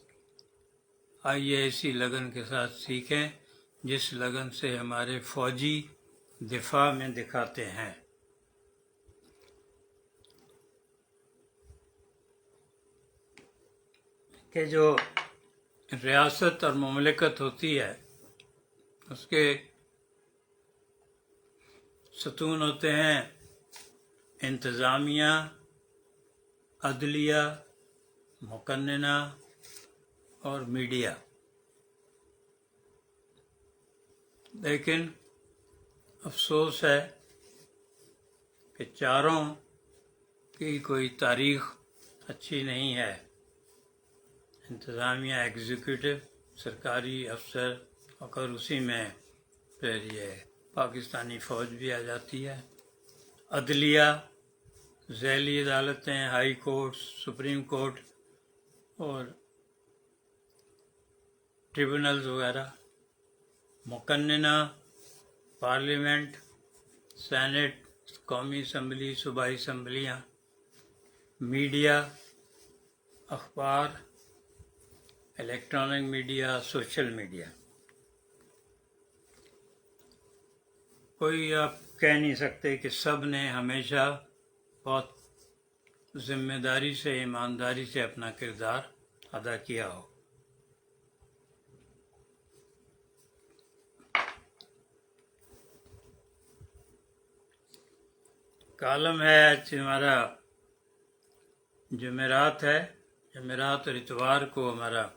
آئیے اسی لگن کے ساتھ سیکھیں جس لگن سے ہمارے فوجی دفاع میں دکھاتے ہیں. کہ جو ریاست اور مملکت ہوتی ہے اس کے ستون ہوتے ہیں انتظامیہ، عدلیہ، مقننہ اور میڈیا. لیکن افسوس ہے کہ چاروں کی کوئی تاریخ اچھی نہیں ہے. انتظامیہ، ایگزیکٹو، سرکاری افسر، اور اسی میں پھر یہ پاکستانی فوج بھی آ جاتی ہے. عدلیہ، ذیلی عدالتیں، ہائی کورٹ، سپریم کورٹ اور ٹریبونلز وغیرہ. مقننہ، پارلیمنٹ، سینٹ، قومی اسمبلی، صوبائی اسمبلیاں. میڈیا، اخبار، الیکٹرانک میڈیا، سوشل میڈیا. کوئی آپ کہہ نہیں سکتے کہ سب نے ہمیشہ بہت ذمہ داری سے، ایمانداری سے اپنا کردار ادا کیا ہو. کالم ہے آج ہمارا جمعرات ہے. جمعرات اور اتوار کو ہمارا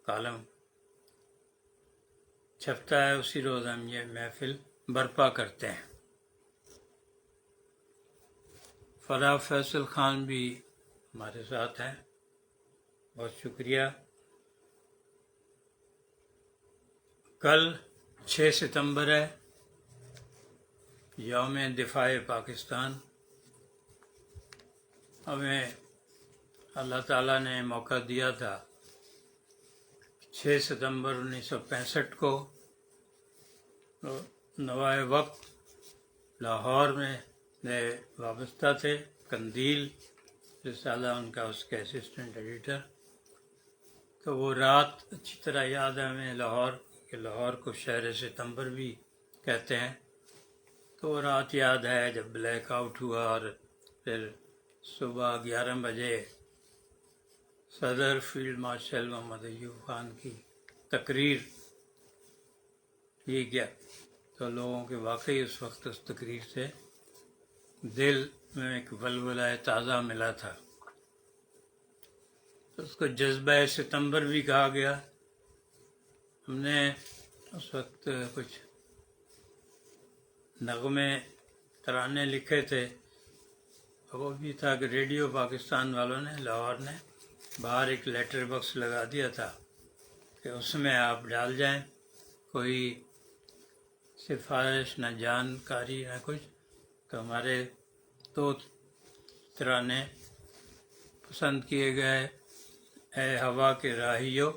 کالم چھپتا ہے. اسی روز ہم یہ محفل برپا کرتے ہیں. فرح فیصل خان بھی ہمارے ساتھ ہیں، بہت شکریہ. کل 6 ستمبر ہے، یوم دفاع پاکستان. ہمیں اللہ تعالیٰ نے موقع دیا تھا 6 ستمبر 1965 کو نوائے وقت لاہور میں وابستہ تھے. قندیل رسالہ ان کا اس کے اسسٹنٹ ایڈیٹر. تو وہ رات اچھی طرح یاد ہے ہمیں، لاہور کو شہر ستمبر بھی کہتے ہیں. تو وہ رات یاد ہے جب بلیک آؤٹ ہوا اور پھر صبح 11 بجے صدر فیلڈ مارشل محمد ایوب خان کی تقریر کی گیا. تو لوگوں کے واقعی اس وقت اس تقریر سے دل میں ایک ولولہ تازہ ملا تھا. اس کو جذبہ ستمبر بھی کہا گیا. ہم نے اس وقت کچھ نغمے ترانے لکھے تھے. وہ بھی تھا کہ ریڈیو پاکستان والوں نے، لاہور نے باہر ایک لیٹر باکس لگا دیا تھا کہ اس میں آپ ڈال جائیں کوئی سفارش، نہ جانکاری نہ کچھ. تو ہمارے 2 ترانے پسند کیے گئے. اے ہوا کے راہیو،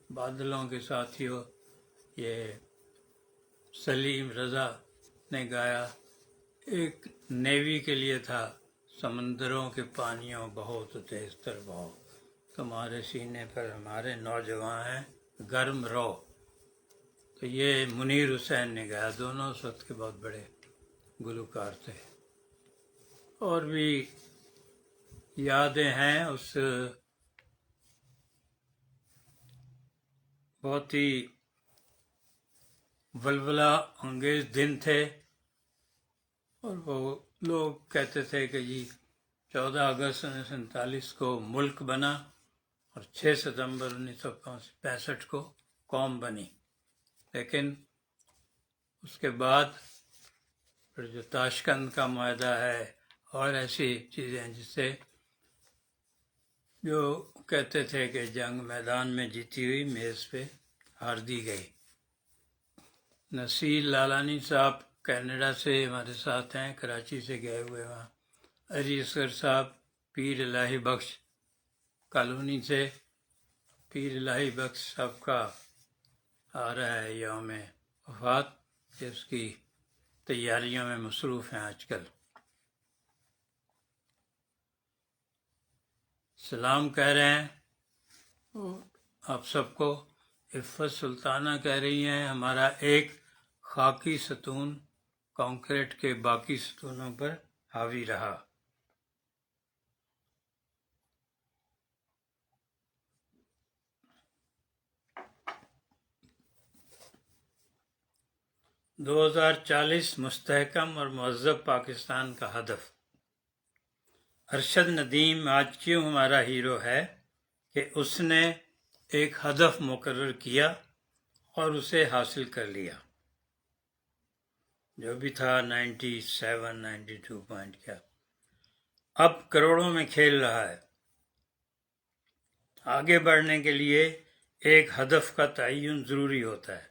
بادلوں کے ساتھیو، یہ سلیم رضا نے گایا. ایک نیوی کے لیے تھا، سمندروں کے پانیوں بہت تیز تر بہو، تمہارے سینے پر ہمارے نوجوان ہیں گرم رو. تو یہ منیر حسین نے گایا. دونوں اس وقت کے بہت بڑے گلوکار تھے. اور بھی یادیں ہیں. اس بہت ہی ولولہ انگیز دن تھے، اور وہ لوگ کہتے تھے کہ جی 14 اگست 1947 کو ملک بنا اور 6 ستمبر 1965 کو قوم بنی. لیکن اس کے بعد پھر جو تاشکند کا معاہدہ ہے اور ایسی چیزیں جس سے جو کہتے تھے کہ جنگ میدان میں جیتی ہوئی میز پہ ہار دی گئی. نصیر لالانی صاحب کینیڈا سے ہمارے ساتھ ہیں، کراچی سے گئے ہوئے وہاں. علی اصغر صاحب پیر الہی بخش کالونی سے. پیر الہی بخش صاحب کا آ رہا ہے یوم وفات، جس کی تیاریوں میں مصروف ہیں آج کل. سلام کہہ رہے ہیں آپ سب کو. عفت سلطانہ کہہ رہی ہیں ہمارا ایک خاکی ستون کانکریٹ کے باقی ستونوں پر حاوی رہا. "2040 مستحکم اور مہذب پاکستان کا ہدف". ارشد ندیم آج کیوں ہمارا ہیرو ہے کہ اس نے ایک ہدف مقرر کیا اور اسے حاصل کر لیا. جو بھی تھا 92 پوائنٹ کیا، اب کروڑوں میں کھیل رہا ہے. آگے بڑھنے کے لیے ایک ہدف کا تعین ضروری ہوتا ہے.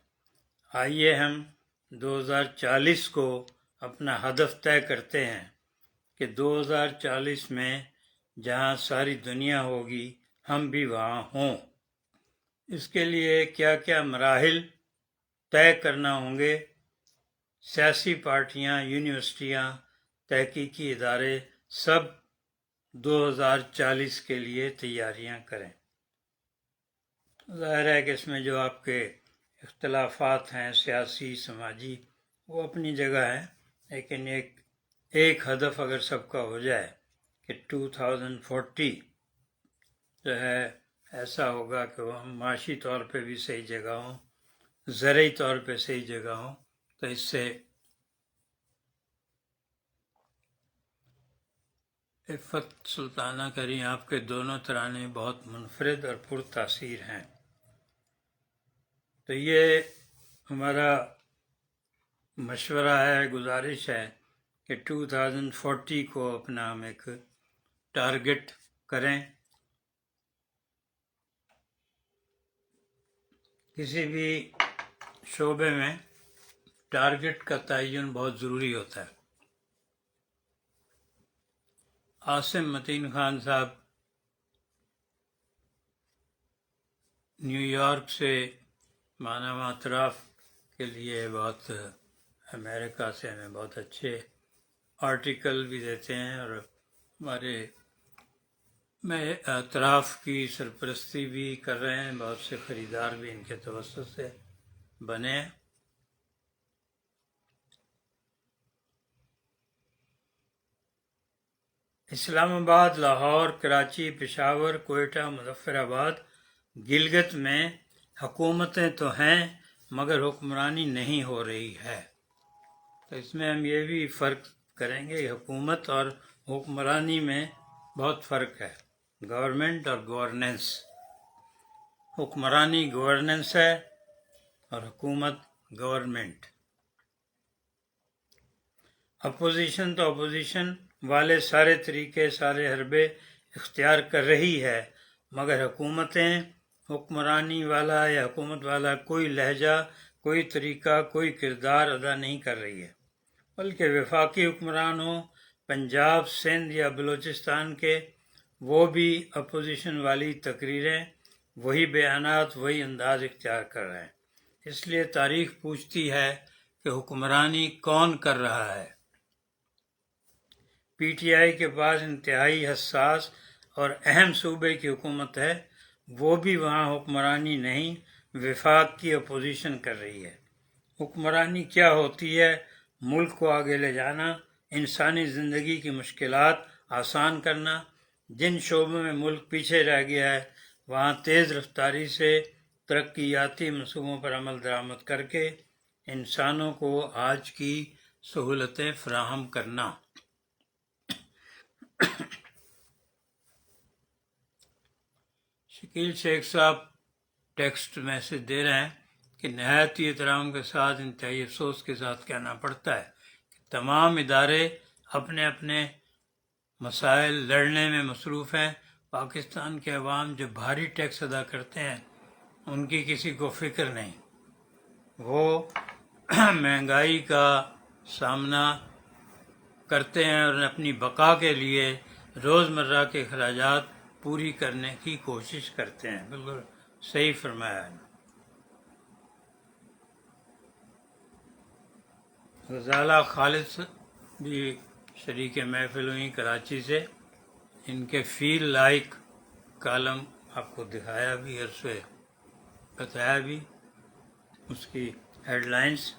آئیے ہم 2040 کو اپنا ہدف طے کرتے ہیں کہ 2040 میں جہاں ساری دنیا ہوگی ہم بھی وہاں ہوں. اس کے لیے کیا کیا مراحل طے کرنا ہوں گے؟ سیاسی پارٹیاں، یونیورسٹیاں، تحقیقی ادارے سب 2040 کے لیے تیاریاں کریں. ظاہر ہے کہ اس میں جو آپ کے اختلافات ہیں سیاسی سماجی وہ اپنی جگہ ہیں، لیکن ایک ہدف اگر سب کا ہو جائے کہ 2040 جو ہے ایسا ہوگا کہ وہ معاشی طور پہ بھی صحیح جگہ ہوں، زرعی طور پہ صحیح جگہ ہوں، تو اس سے عفت سلطانہ کریں آپ کے دونوں ترانے بہت منفرد اور پرتاثیر ہیں. تو یہ ہمارا مشورہ ہے، گزارش ہے کہ 2040 کو اپنا ہم ایک ٹارگٹ کریں. کسی بھی شعبے میں ٹارگٹ کا تعین بہت ضروری ہوتا ہے. عاصم متین خان صاحب نیو یارک سے مانوا اطراف کے لیے بہت امریکہ سے ہمیں بہت اچھے آرٹیکل بھی دیتے ہیں، اور ہمارے میں اطراف کی سرپرستی بھی کر رہے ہیں. بہت سے خریدار بھی ان کے توسط سے بنے ہیں. اسلام آباد، لاہور، کراچی، پشاور، کوئٹہ، مظفر آباد، گلگت میں حکومتیں تو ہیں مگر حکمرانی نہیں ہو رہی ہے. تو اس میں ہم یہ بھی فرق کریں گے، حکومت اور حکمرانی میں بہت فرق ہے. گورنمنٹ اور گورننس. حکمرانی گورننس ہے اور حکومت گورنمنٹ. اپوزیشن تو اپوزیشن والے سارے طریقے سارے حربے اختیار کر رہی ہے، مگر حکومتیں حکمرانی والا یا حکومت والا کوئی لہجہ، کوئی طریقہ، کوئی کردار ادا نہیں کر رہی ہے. بلکہ وفاقی حکمران ہوں پنجاب، سندھ یا بلوچستان کے، وہ بھی اپوزیشن والی تقریریں، وہی بیانات، وہی انداز اختیار کر رہے ہیں. اس لیے تاریخ پوچھتی ہے کہ حکمرانی کون کر رہا ہے. پی ٹی آئی کے پاس انتہائی حساس اور اہم صوبے کی حکومت ہے، وہ بھی وہاں حکمرانی نہیں، وفاق کی اپوزیشن کر رہی ہے. حکمرانی کیا ہوتی ہے؟ ملک کو آگے لے جانا، انسانی زندگی کی مشکلات آسان کرنا۔ جن شعبوں میں ملک پیچھے رہ گیا ہے وہاں تیز رفتاری سے ترقیاتی منصوبوں پر عمل درآمد کر کے انسانوں کو آج کی سہولتیں فراہم کرنا۔ شکیل شیخ صاحب ٹیکسٹ میسج دے رہے ہیں کہ نہایت ہی احترام کے ساتھ انتہائی افسوس کے ساتھ کہنا پڑتا ہے کہ تمام ادارے اپنے اپنے مسائل لڑنے میں مصروف ہیں۔ پاکستان کے عوام جو بھاری ٹیکس ادا کرتے ہیں ان کی کسی کو فکر نہیں، وہ مہنگائی کا سامنا کرتے ہیں اور اپنی بقا کے لیے روزمرہ کے اخراجات پوری کرنے کی کوشش کرتے ہیں۔ بالکل صحیح فرمایا ہے۔ غزالہ خالد بھی شریک محفل ہوئی کراچی سے، ان کے فیل لائک کالم آپ کو دکھایا بھی اور سے بتایا بھی اس کی ہیڈ لائنز۔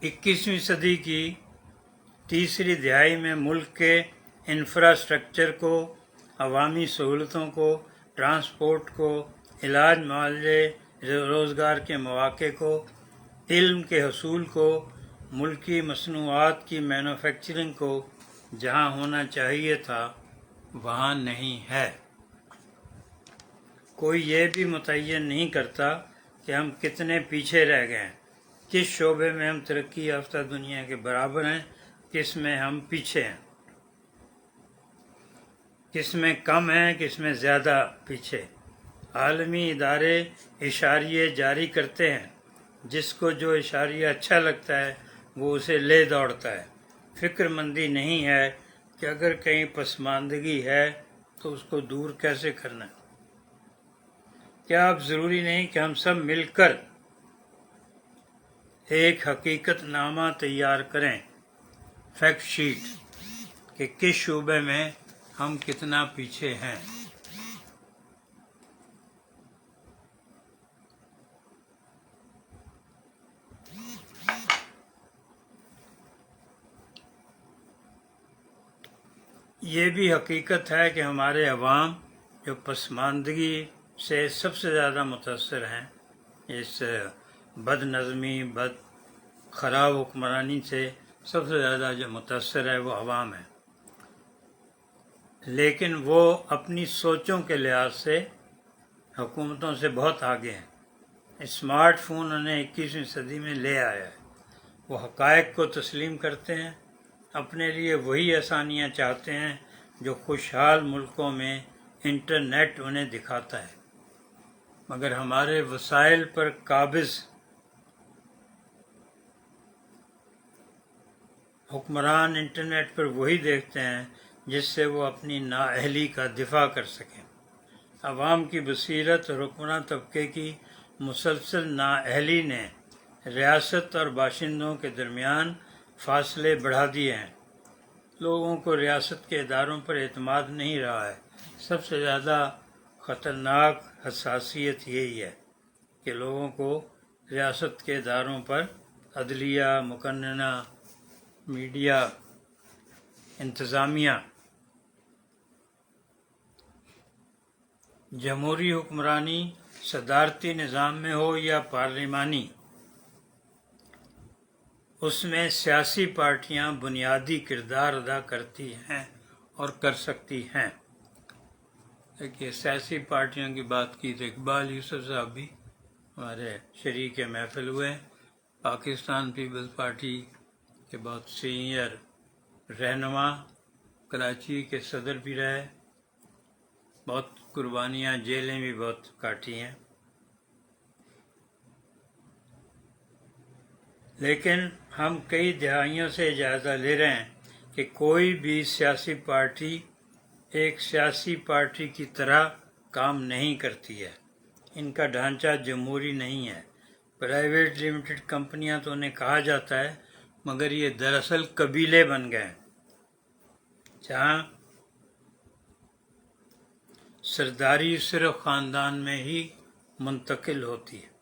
21ویں صدی کی تیسری دہائی میں ملک کے انفراسٹرکچر کو، عوامی سہولتوں کو، ٹرانسپورٹ کو، علاج معالجے، روزگار کے مواقع کو، علم کے حصول کو، ملکی مصنوعات کی مینوفیکچرنگ کو جہاں ہونا چاہیے تھا وہاں نہیں ہے۔ کوئی یہ بھی متعین نہیں کرتا کہ ہم کتنے پیچھے رہ گئے ہیں، کس شعبے میں ہم ترقی یافتہ دنیا کے برابر ہیں، کس میں ہم پیچھے ہیں، کس میں کم ہیں، کس میں زیادہ پیچھے۔ عالمی ادارے اشاریے جاری کرتے ہیں، جس کو جو اشاریہ اچھا لگتا ہے وہ اسے لے دوڑتا ہے۔ فکر مندی نہیں ہے کہ اگر کہیں پسماندگی ہے تو اس کو دور کیسے کرنا ہے۔ کیا اب ضروری نہیں کہ ہم سب مل کر ایک حقیقت نامہ تیار کریں، فیکٹ شیٹ، کہ کس شعبے میں ہم کتنا پیچھے ہیں۔ یہ بھی حقیقت ہے کہ ہمارے عوام جو پسماندگی سے سب سے زیادہ متاثر ہیں، اس بد نظمی، خراب حکمرانی سے سب سے زیادہ جو متاثر ہے وہ عوام ہے، لیکن وہ اپنی سوچوں کے لحاظ سے حکومتوں سے بہت آگے ہیں۔ اسمارٹ فون انہیں 21ویں صدی میں لے آیا ہے۔ وہ حقائق کو تسلیم کرتے ہیں، اپنے لیے وہی آسانیاں چاہتے ہیں جو خوشحال ملکوں میں انٹرنیٹ انہیں دکھاتا ہے، مگر ہمارے وسائل پر قابض حکمران انٹرنیٹ پر وہی دیکھتے ہیں جس سے وہ اپنی نااہلی کا دفاع کر سکیں۔ عوام کی بصیرت اور حکمراں طبقے کی مسلسل نااہلی نے ریاست اور باشندوں کے درمیان فاصلے بڑھا دیے ہیں۔ لوگوں کو ریاست کے اداروں پر اعتماد نہیں رہا ہے۔ سب سے زیادہ خطرناک حساسیت یہی ہے کہ لوگوں کو ریاست کے اداروں پر، عدلیہ، مقننہ، میڈیا، انتظامیہ، جمہوری حکمرانی صدارتی نظام میں ہو یا پارلیمانی، اس میں سیاسی پارٹیاں بنیادی کردار ادا کرتی ہیں اور کر سکتی ہیں۔ دیکھیے، سیاسی پارٹیوں کی بات کی تو اقبال یوسف صاحب بھی ہمارے شریک محفل ہوئے ہیں۔ پاکستان پیپلز پارٹی کے بہت سینئر رہنما، کراچی کے صدر بھی رہے، بہت قربانیاں، جیلیں بھی بہت کاٹی ہیں، لیکن ہم کئی دہائیوں سے جائزہ لے رہے ہیں کہ کوئی بھی سیاسی پارٹی ایک سیاسی پارٹی کی طرح کام نہیں کرتی ہے۔ ان کا ڈھانچہ جمہوری نہیں ہے۔ پرائیویٹ لمیٹڈ کمپنیاں تو انہیں کہا جاتا ہے، مگر یہ دراصل قبیلے بن گئے ہیں جہاں سرداری صرف خاندان میں ہی منتقل ہوتی ہے۔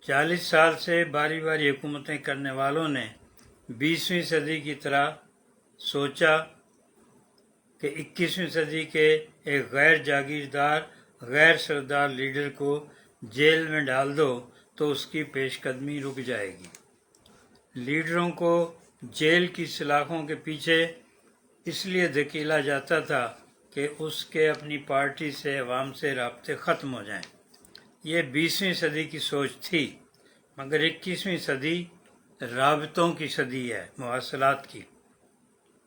40 سال سے باری باری حکومتیں کرنے والوں نے 20ویں صدی کی طرح سوچا کہ 21ویں صدی کے ایک غیر جاگیردار غیر سردار لیڈر کو جیل میں ڈال دو تو اس کی پیش قدمی رک جائے گی۔ لیڈروں کو جیل کی سلاخوں کے پیچھے اس لیے دھکیلا جاتا تھا کہ اس کے اپنی پارٹی سے عوام سے رابطے ختم ہو جائیں۔ یہ 20ویں صدی کی سوچ تھی، مگر 21ویں صدی رابطوں کی صدی ہے، مواصلات کی۔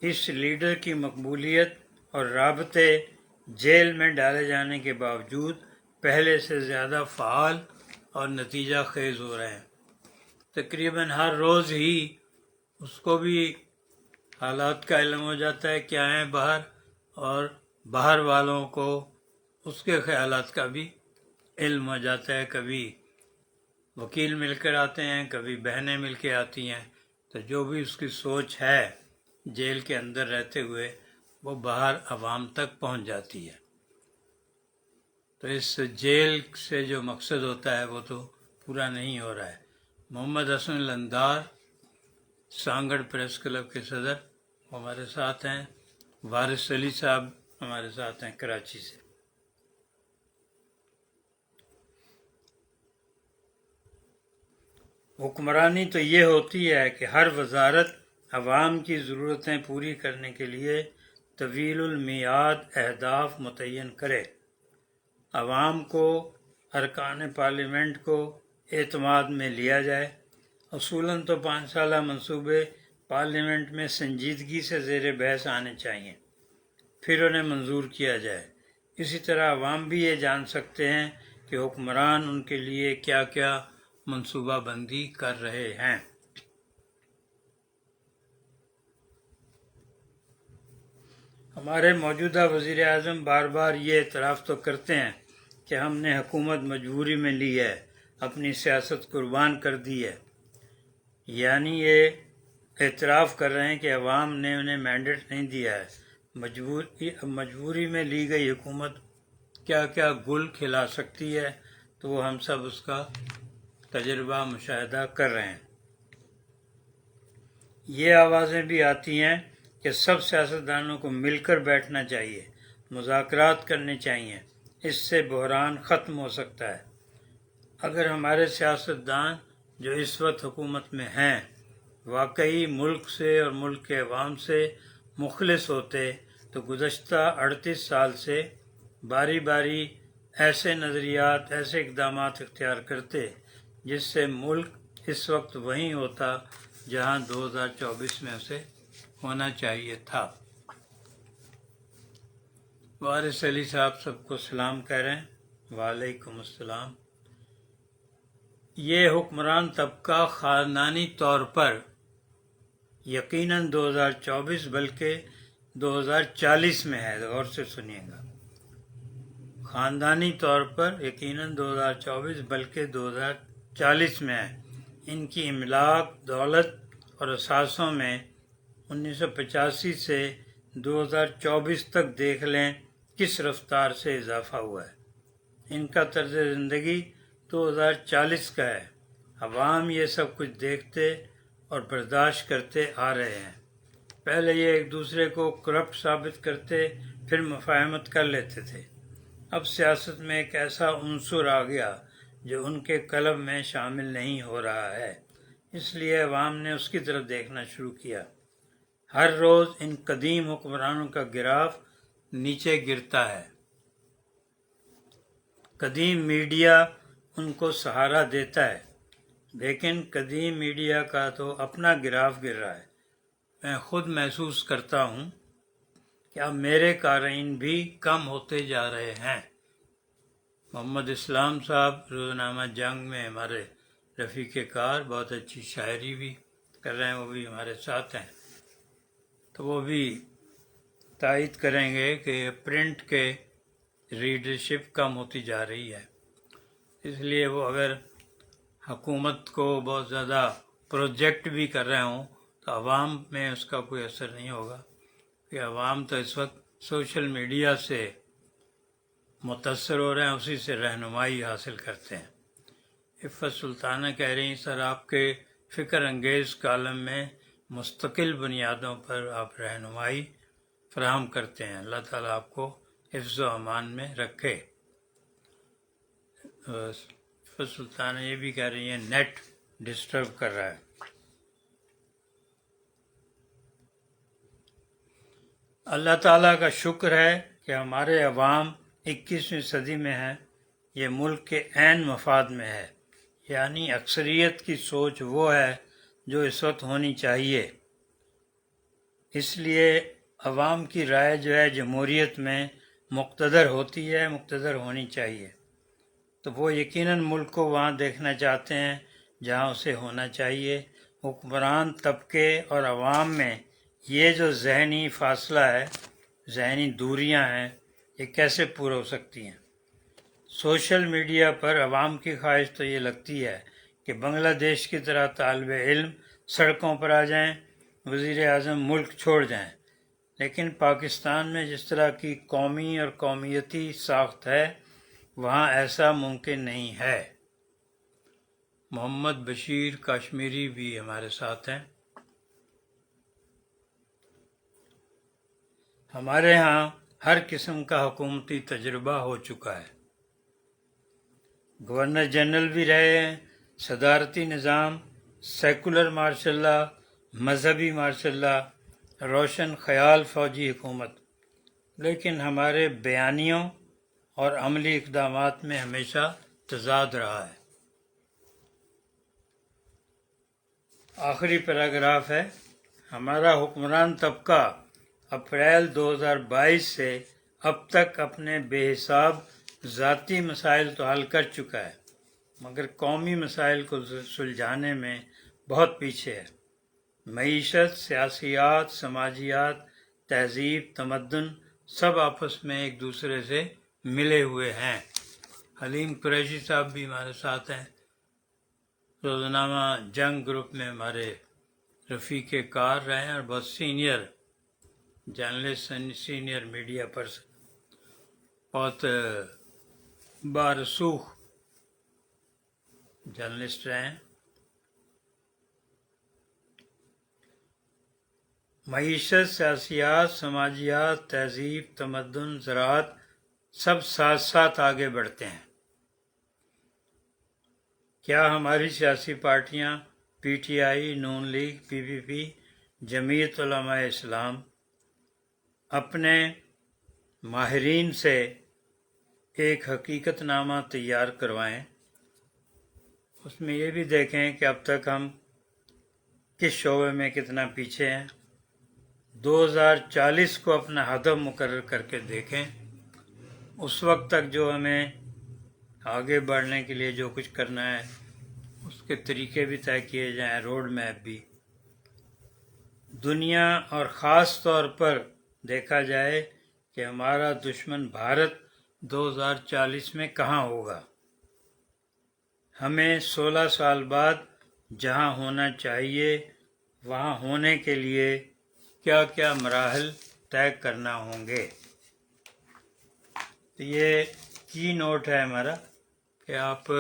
اس لیڈر کی مقبولیت اور رابطے جیل میں ڈالے جانے کے باوجود پہلے سے زیادہ فعال اور نتیجہ خیز ہو رہے ہیں۔ تقریباً ہر روز ہی اس کو بھی حالات کا علم ہو جاتا ہے کیا ہیں باہر، اور باہر والوں کو اس کے خیالات کا بھی علم ہو جاتا ہے۔ کبھی وکیل مل کر آتے ہیں، کبھی بہنیں مل کے آتی ہیں، تو جو بھی اس کی سوچ ہے جیل کے اندر رہتے ہوئے وہ باہر عوام تک پہنچ جاتی ہے۔ تو اس جیل سے جو مقصد ہوتا ہے وہ تو پورا نہیں ہو رہا ہے۔ محمد حسن لندار سانگڑ پریس کلب کے صدر ہمارے ساتھ ہیں، وارث علی صاحب ہمارے ساتھ ہیں کراچی سے۔ حکمرانی تو یہ ہوتی ہے کہ ہر وزارت عوام کی ضرورتیں پوری کرنے کے لیے طویل المیعاد اہداف متعین کرے، عوام کو، ارکان پارلیمنٹ کو اعتماد میں لیا جائے۔ اصولاً تو 5 سالہ منصوبے پارلیمنٹ میں سنجیدگی سے زیر بحث آنے چاہئیں، پھر انہیں منظور کیا جائے۔ اسی طرح عوام بھی یہ جان سکتے ہیں کہ حکمران ان کے لیے کیا کیا منصوبہ بندی کر رہے ہیں۔ ہمارے موجودہ وزیر اعظم بار بار یہ اعتراف تو کرتے ہیں کہ ہم نے حکومت مجبوری میں لی ہے، اپنی سیاست قربان کر دی ہے۔ یعنی یہ اعتراف کر رہے ہیں کہ عوام نے انہیں مینڈیٹ نہیں دیا ہے۔ مجبوری میں لی گئی حکومت کیا کیا گل کھلا سکتی ہے، تو وہ ہم سب اس کا تجربہ مشاہدہ کر رہے ہیں۔ یہ آوازیں بھی آتی ہیں کہ سب سیاستدانوں کو مل کر بیٹھنا چاہیے، مذاکرات کرنے چاہیے، اس سے بحران ختم ہو سکتا ہے۔ اگر ہمارے سیاستدان جو اس وقت حکومت میں ہیں واقعی ملک سے اور ملک کے عوام سے مخلص ہوتے تو گزشتہ 38 سال سے باری باری ایسے نظریات، ایسے اقدامات اختیار کرتے جس سے ملک اس وقت وہیں ہوتا جہاں 2024 میں اسے ہونا چاہیے تھا۔ وارث علی صاحب سب کو سلام کہہ رہے ہیں۔ وعلیکم السلام۔ یہ حکمران طبقہ خاندانی طور پر یقیناً 2024 بلکہ 2040 میں ہے، غور سے سنیے گا۔ خاندانی طور پر یقیناً 2024 بلکہ 2040 میں ہے۔ ان کی املاک، دولت اور اثاثوں میں 1985 سے 2024 تک دیکھ لیں کس رفتار سے اضافہ ہوا ہے۔ ان کا طرز زندگی 2040 کا ہے۔ عوام یہ سب کچھ دیکھتے اور برداشت کرتے آ رہے ہیں۔ پہلے یہ ایک دوسرے کو کرپٹ ثابت کرتے، پھر مفاہمت کر لیتے تھے۔ اب سیاست میں ایک ایسا عنصر آ گیا جو ان کے قلب میں شامل نہیں ہو رہا ہے، اس لیے عوام نے اس کی طرف دیکھنا شروع کیا۔ ہر روز ان قدیم حکمرانوں کا گراف نیچے گرتا ہے۔ قدیم میڈیا ان کو سہارا دیتا ہے، لیکن قدیم میڈیا کا تو اپنا گراف گر رہا ہے۔ میں خود محسوس کرتا ہوں کہ اب میرے قارئین بھی کم ہوتے جا رہے ہیں۔ محمد اسلام صاحب روزنامہ جنگ میں ہمارے رفیق کار، بہت اچھی شاعری بھی کر رہے ہیں، وہ بھی ہمارے ساتھ ہیں، تو وہ بھی تائید کریں گے کہ پرنٹ کے ریڈرشپ کم ہوتی جا رہی ہے۔ اس لیے وہ اگر حکومت کو بہت زیادہ پروجیکٹ بھی کر رہے ہوں تو عوام میں اس کا کوئی اثر نہیں ہوگا، کہ عوام تو اس وقت سوشل میڈیا سے متاثر ہو رہے ہیں، اسی سے رہنمائی حاصل کرتے ہیں۔ عفت سلطانہ کہہ رہی ہیں سر آپ کے فکر انگیز کالم میں مستقل بنیادوں پر آپ رہنمائی فراہم کرتے ہیں، اللہ تعالیٰ آپ کو حفظ و امان میں رکھے۔ عفت سلطانہ یہ بھی کہہ رہی ہیں نیٹ ڈسٹرب کر رہا ہے۔ اللہ تعالیٰ کا شکر ہے کہ ہمارے عوام 21ویں صدی میں ہیں، یہ ملک کے عین مفاد میں ہے، یعنی اکثریت کی سوچ وہ ہے جو اس وقت ہونی چاہیے۔ اس لیے عوام کی رائے جو ہے جمہوریت میں مقتدر ہوتی ہے، مقتدر ہونی چاہیے، تو وہ یقیناً ملک کو وہاں دیکھنا چاہتے ہیں جہاں اسے ہونا چاہیے۔ حکمران طبقے اور عوام میں یہ جو ذہنی فاصلہ ہے، ذہنی دوریاں ہیں، یہ کیسے پورا ہو سکتی ہیں؟ سوشل میڈیا پر عوام کی خواہش تو یہ لگتی ہے کہ بنگلہ دیش کی طرح طالب علم سڑکوں پر آ جائیں، وزیر اعظم ملک چھوڑ جائیں، لیکن پاکستان میں جس طرح کی قومی اور قومیتی ساخت ہے وہاں ایسا ممکن نہیں ہے۔ محمد بشیر کاشمیری بھی ہمارے ساتھ ہیں۔ ہمارے ہاں ہر قسم کا حکومتی تجربہ ہو چکا ہے، گورنر جنرل بھی رہے ہیں، صدارتی نظام، سیکولر مارشل لا، مذہبی مارشل لا، روشن خیال فوجی حکومت، لیکن ہمارے بیانیوں اور عملی اقدامات میں ہمیشہ تضاد رہا ہے۔ آخری پیراگراف ہے، ہمارا حکمران طبقہ اپریل 2022 سے اب تک اپنے بے حساب ذاتی مسائل تو حل کر چکا ہے، مگر قومی مسائل کو سلجھانے میں بہت پیچھے ہے۔ معیشت، سیاسیات، سماجیات، تہذیب، تمدن سب آپس میں ایک دوسرے سے ملے ہوئے ہیں۔ حلیم قریشی صاحب بھی ہمارے ساتھ ہیں، روزنامہ جنگ گروپ میں ہمارے رفیق کار رہے ہیں اور بہت senior journalist, senior media person, بہت بارسوخ جرنلسٹ رہے ہیں۔ معیشت، سیاسیات، سماجیات، تہذیب، تمدن، زراعت سب ساتھ ساتھ آگے بڑھتے ہیں۔ کیا ہماری سیاسی پارٹیاں P T I, known league, پی پی پی، جمعیت علماء اسلام اپنے ماہرین سے ایک حقیقت نامہ تیار کروائیں، اس میں یہ بھی دیکھیں کہ اب تک ہم کس شعبے میں کتنا پیچھے ہیں، 2040 کو اپنا ہدف مقرر کر کے دیکھیں، اس وقت تک جو ہمیں آگے بڑھنے کے لیے جو کچھ کرنا ہے اس کے طریقے بھی طے کیے جائیں، روڈ میپ بھی۔ دنیا اور خاص طور پر دیکھا جائے کہ ہمارا دشمن بھارت 2040 میں کہاں ہوگا۔ ہمیں 16 سال بعد جہاں ہونا چاہیے وہاں ہونے کے لیے کیا کیا مراحل طے کرنا ہوں گے۔ تو یہ کی نوٹ ہے ہمارا کہ آپ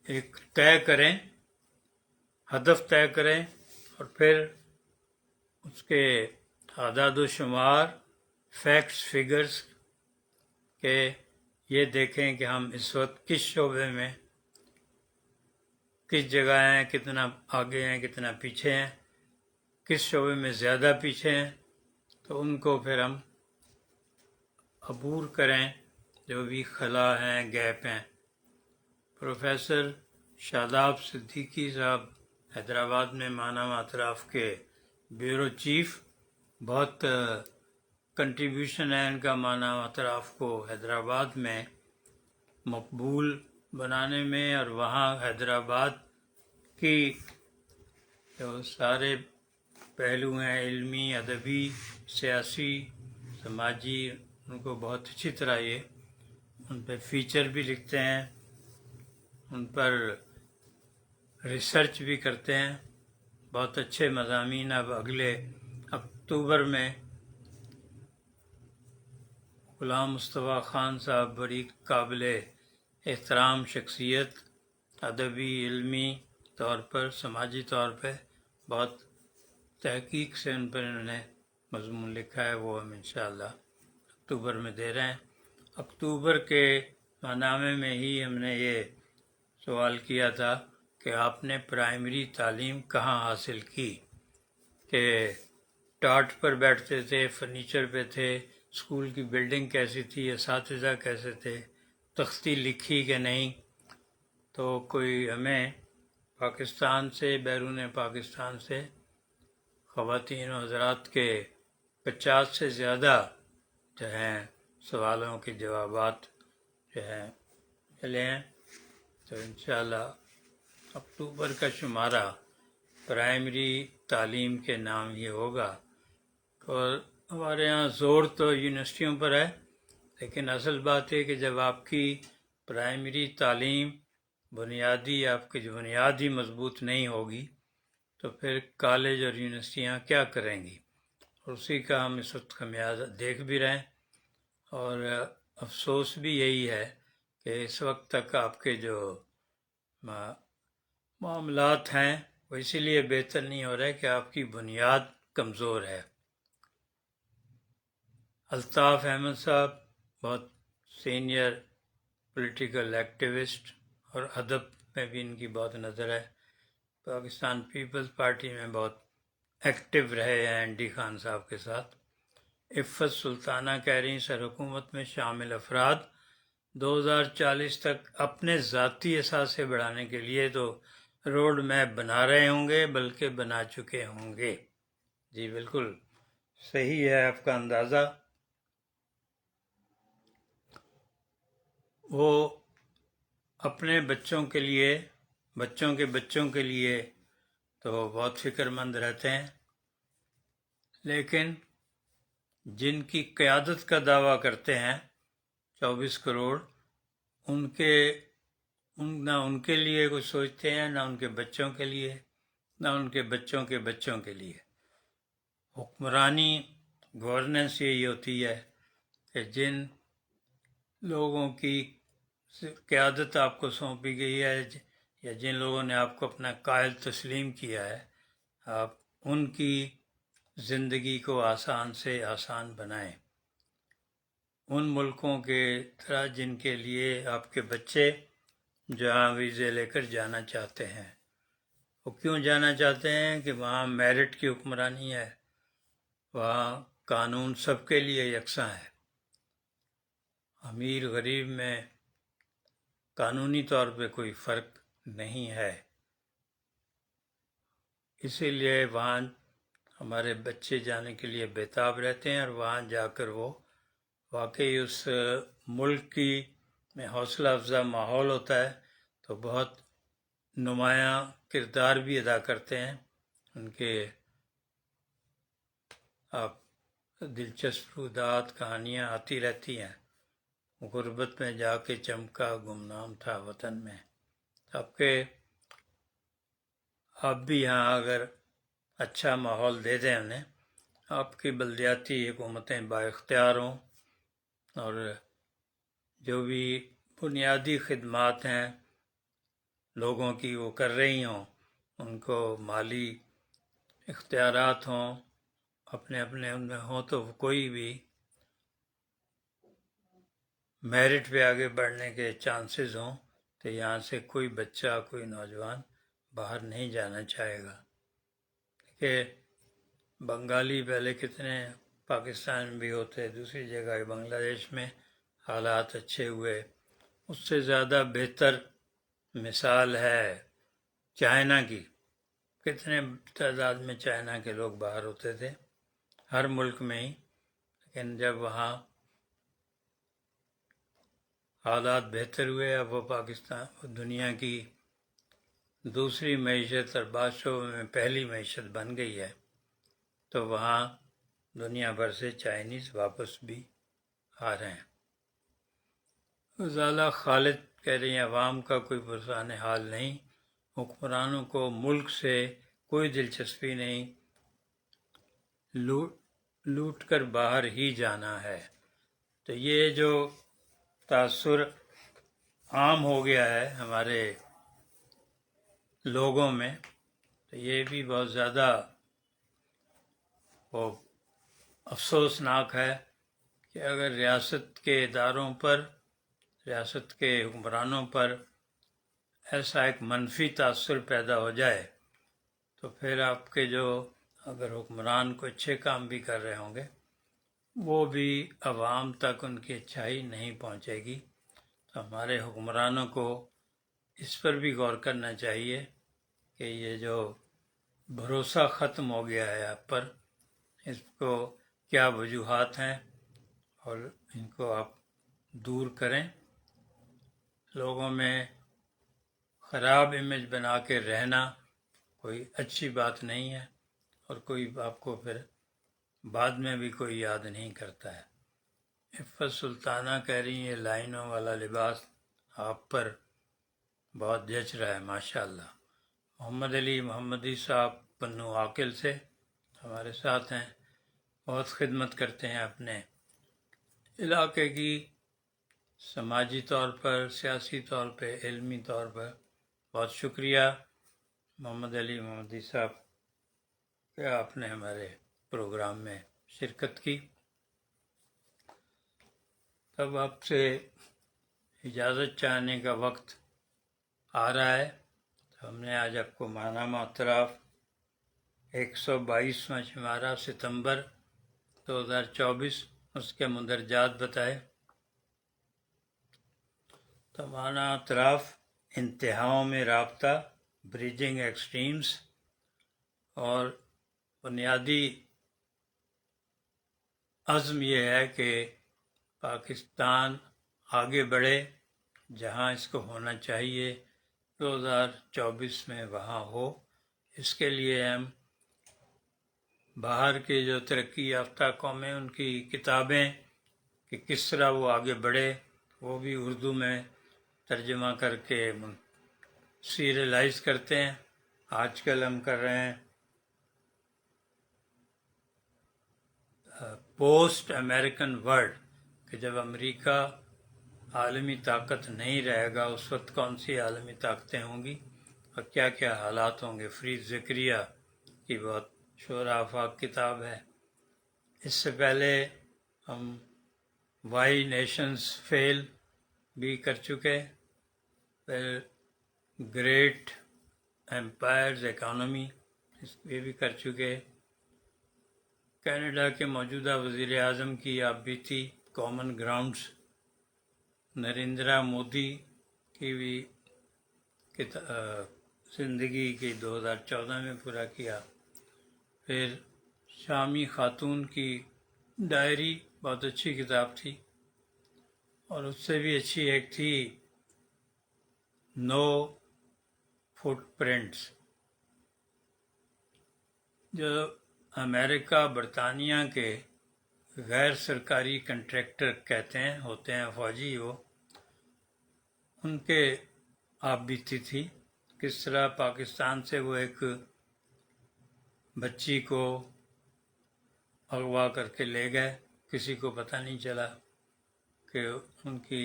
ایک طے کریں، ہدف طے کریں، اور پھر اس کے اعداد و شمار، فیکٹس، فگرز کہ یہ دیکھیں کہ ہم اس وقت کس شعبے میں کس جگہ ہیں، کتنا آگے ہیں، کتنا پیچھے ہیں، کس شعبے میں زیادہ پیچھے ہیں، تو ان کو پھر ہم عبور کریں، جو بھی خلا ہیں، گیپ ہیں۔ پروفیسر شاداب صدیقی صاحب حیدرآباد میں مانو اطراف کے بیورو چیف، بہت کنٹریبیوشن ہے ان کا مانو اطراف کو حیدرآباد میں مقبول بنانے میں، اور وہاں حیدرآباد کی جو سارے پہلو ہیں، علمی، ادبی، سیاسی، سماجی، ان کو بہت اچھی طرح یہ ان پہ فیچر بھی لکھتے ہیں، ان پر ریسرچ بھی کرتے ہیں، بہت اچھے مضامین۔ اب اگلے اکتوبر میں غلام مصطفیٰ خان صاحب بڑی قابل احترام شخصیت، ادبی علمی طور پر سماجی طور پہ بہت تحقیق سے ان پر انہوں نے مضمون لکھا ہے، وہ ہم انشاءاللہ اکتوبر میں دے رہے ہیں۔ اکتوبر کے ماہنامے میں ہی ہم نے یہ سوال کیا تھا کہ آپ نے پرائمری تعلیم کہاں حاصل کی، کہ ٹاٹ پر بیٹھتے تھے، فرنیچر پہ تھے، اسکول کی بلڈنگ کیسی تھی، اساتذہ کیسے تھے، تختی لکھی کہ نہیں۔ تو کوئی ہمیں پاکستان سے، بیرون پاکستان سے خواتین و حضرات کے 50 سے زیادہ جو ہیں سوالوں کے جوابات جو ہیں ملے ہیں۔ تو انشاءاللہ اکتوبر کا شمارہ پرائمری تعلیم کے نام ہی ہوگا، اور ہمارے ہاں زور تو یونیورسٹیوں پر ہے، لیکن اصل بات ہے کہ جب آپ کی پرائمری تعلیم بنیادی، آپ کی جو بنیاد ہی مضبوط نہیں ہوگی تو پھر کالج اور یونیورسٹیاں کیا کریں گی، اور اسی کا ہم اس وقت خمیازہ دیکھ بھی رہے ہیں۔ اور افسوس بھی یہی ہے کہ اس وقت تک آپ کے جو معاملات ہیں وہ اسی لیے بہتر نہیں ہو رہے کہ آپ کی بنیاد کمزور ہے۔ الطاف احمد صاحب بہت سینئر پولیٹیکل ایکٹیوسٹ، اور ادب میں بھی ان کی بہت نظر ہے، پاکستان پیپلز پارٹی میں بہت ایکٹیو رہے ہیں این ڈی خان صاحب کے ساتھ۔ عفت سلطانہ کہہ رہی سر حکومت میں شامل افراد 2040 تک اپنے ذاتی اثاثے بڑھانے کے لیے تو روڈ میپ بنا رہے ہوں گے، بلکہ بنا چکے ہوں گے۔ جی بالکل صحیح ہے آپ کا اندازہ۔ وہ اپنے بچوں کے لیے، بچوں کے بچوں کے لیے تو بہت فکر مند رہتے ہیں، لیکن جن کی قیادت کا دعویٰ کرتے ہیں 24 کروڑ، نہ ان کے لیے کچھ سوچتے ہیں، نہ ان کے بچوں کے لیے، نہ ان کے بچوں کے بچوں کے لیے۔ حکمرانی، گورننس یہی ہوتی ہے کہ جن لوگوں کی قیادت آپ کو سونپی گئی ہے، یا جن لوگوں نے آپ کو اپنا قائد تسلیم کیا ہے، آپ ان کی زندگی کو آسان سے آسان بنائیں۔ ان ملکوں کے طرح جن کے لیے آپ کے بچے جہاں ویزے لے کر جانا چاہتے ہیں، وہ کیوں جانا چاہتے ہیں کہ وہاں میرٹ کی حکمرانی ہے، وہاں قانون سب کے لیے یکساں ہے، امیر غریب میں قانونی طور پہ کوئی فرق نہیں ہے۔ اسی لیے وہاں ہمارے بچے جانے کے لیے بےتاب رہتے ہیں، اور وہاں جا کر وہ واقعی اس ملک کی میں حوصلہ افزا ماحول ہوتا ہے، تو بہت نمایاں کردار بھی ادا کرتے ہیں۔ ان کے آپ دلچسپ رودات کہانیاں آتی رہتی ہیں، غربت میں جا کے چمکا گمنام تھا وطن میں۔ آپ بھی یہاں اگر اچھا ماحول دے دیں انہیں، آپ کی بلدیاتی حکومتیں با اختیار ہوں، اور جو بھی بنیادی خدمات ہیں لوگوں کی وہ کر رہی ہوں، ان کو مالی اختیارات ہوں، اپنے ان میں ہوں، تو کوئی بھی میرٹ پہ آگے بڑھنے کے چانسز ہوں، تو یہاں سے کوئی بچہ، کوئی نوجوان باہر نہیں جانا چاہے گا۔ کہ بنگالی پہلے کتنے پاکستان میں بھی ہوتے، دوسری جگہ بنگلہ دیش میں حالات اچھے ہوئے، اس سے زیادہ بہتر مثال ہے چائنا کی۔ کتنے تعداد میں چائنا کے لوگ باہر ہوتے تھے، ہر ملک میں ہی، لیکن جب وہاں حالات بہتر ہوئے، اب وہ پاکستان دنیا کی دوسری معیشت اور بعض شعبوں میں پہلی معیشت بن گئی ہے، تو وہاں دنیا بھر سے چائنیز واپس بھی آ رہے ہیں۔ غزالہ خالد کہہ رہی ہیں عوام کا کوئی پرسان حال نہیں، حکمرانوں کو ملک سے کوئی دلچسپی نہیں، لوٹ کر باہر ہی جانا ہے۔ تو یہ جو تاثر عام ہو گیا ہے ہمارے لوگوں میں، تو یہ بھی بہت زیادہ وہ افسوسناک ہے کہ اگر ریاست کے اداروں پر، ریاست کے حکمرانوں پر ایسا ایک منفی تاثر پیدا ہو جائے تو پھر آپ کے جو اگر حکمران کو اچھے کام بھی کر رہے ہوں گے وہ بھی عوام تک ان کی اچھائی نہیں پہنچے گی. تو ہمارے حکمرانوں کو اس پر بھی غور کرنا چاہیے کہ یہ جو بھروسہ ختم ہو گیا ہے آپ پر، اس کو کیا وجوہات ہیں اور ان کو آپ دور کریں. لوگوں میں خراب امیج بنا کے رہنا کوئی اچھی بات نہیں ہے اور کوئی آپ کو پھر بعد میں بھی کوئی یاد نہیں کرتا ہے. عفت سلطانہ کہہ رہی ہیں لائنوں والا لباس آپ پر بہت جچ رہا ہے ماشاءاللہ. محمد علی محمدی صاحب پنو عاقل سے ہمارے ساتھ ہیں، بہت خدمت کرتے ہیں اپنے علاقے کی، سماجی طور پر، سیاسی طور پہ، علمی طور پر. بہت شکریہ محمد علی محمدی صاحب کہ آپ نے ہمارے پروگرام میں شرکت کی. اب آپ سے اجازت چاہنے کا وقت آ رہا ہے. تو ہم نے آج آپ کو ماہنامہ اطراف 122واں شمارہ ستمبر 2024 اس کے مندرجات بتائے. تو ماہنامہ اطراف انتہاؤں میں رابطہ، بریجنگ ایکسٹریمز، اور بنیادی عزم یہ ہے کہ پاکستان آگے بڑھے، جہاں اس کو ہونا چاہیے 2024 میں وہاں ہو. اس کے لیے ہم باہر کے جو ترقی یافتہ قومیں ان کی کتابیں کہ کس طرح وہ آگے بڑھے وہ بھی اردو میں ترجمہ کر کے سیریلائز کرتے ہیں. آج کل ہم کر رہے ہیں پوسٹ امریکن ورلڈ، کہ جب امریکہ عالمی طاقت نہیں رہے گا اس وقت کون سی عالمی طاقتیں ہوں گی اور کیا کیا حالات ہوں گے. فرید زکریا کی بہت شور آفاق کتاب ہے. اس سے پہلے ہم وائی نیشنز فیل بھی کر چکے، پھر گریٹ ایمپائرز اکانومی یہ بھی کر چکے. کینیڈا کے موجودہ وزیر اعظم کی آپ بھی تھی کامن گراؤنڈز. نریندرا مودی کی بھی زندگی کی 2014 میں پورا کیا. پھر شامی خاتون کی ڈائری بہت اچھی کتاب تھی، اور اس سے بھی اچھی ایک تھی نو فٹ پرنٹس، جو امریکہ برطانیہ کے غیر سرکاری کنٹریکٹر کہتے ہیں، ہوتے ہیں فوجی، وہ ان کے آپ بیتی تھی. کس طرح پاکستان سے وہ ایک بچی کو اغوا کر کے لے گئے، کسی کو پتہ نہیں چلا کہ ان کی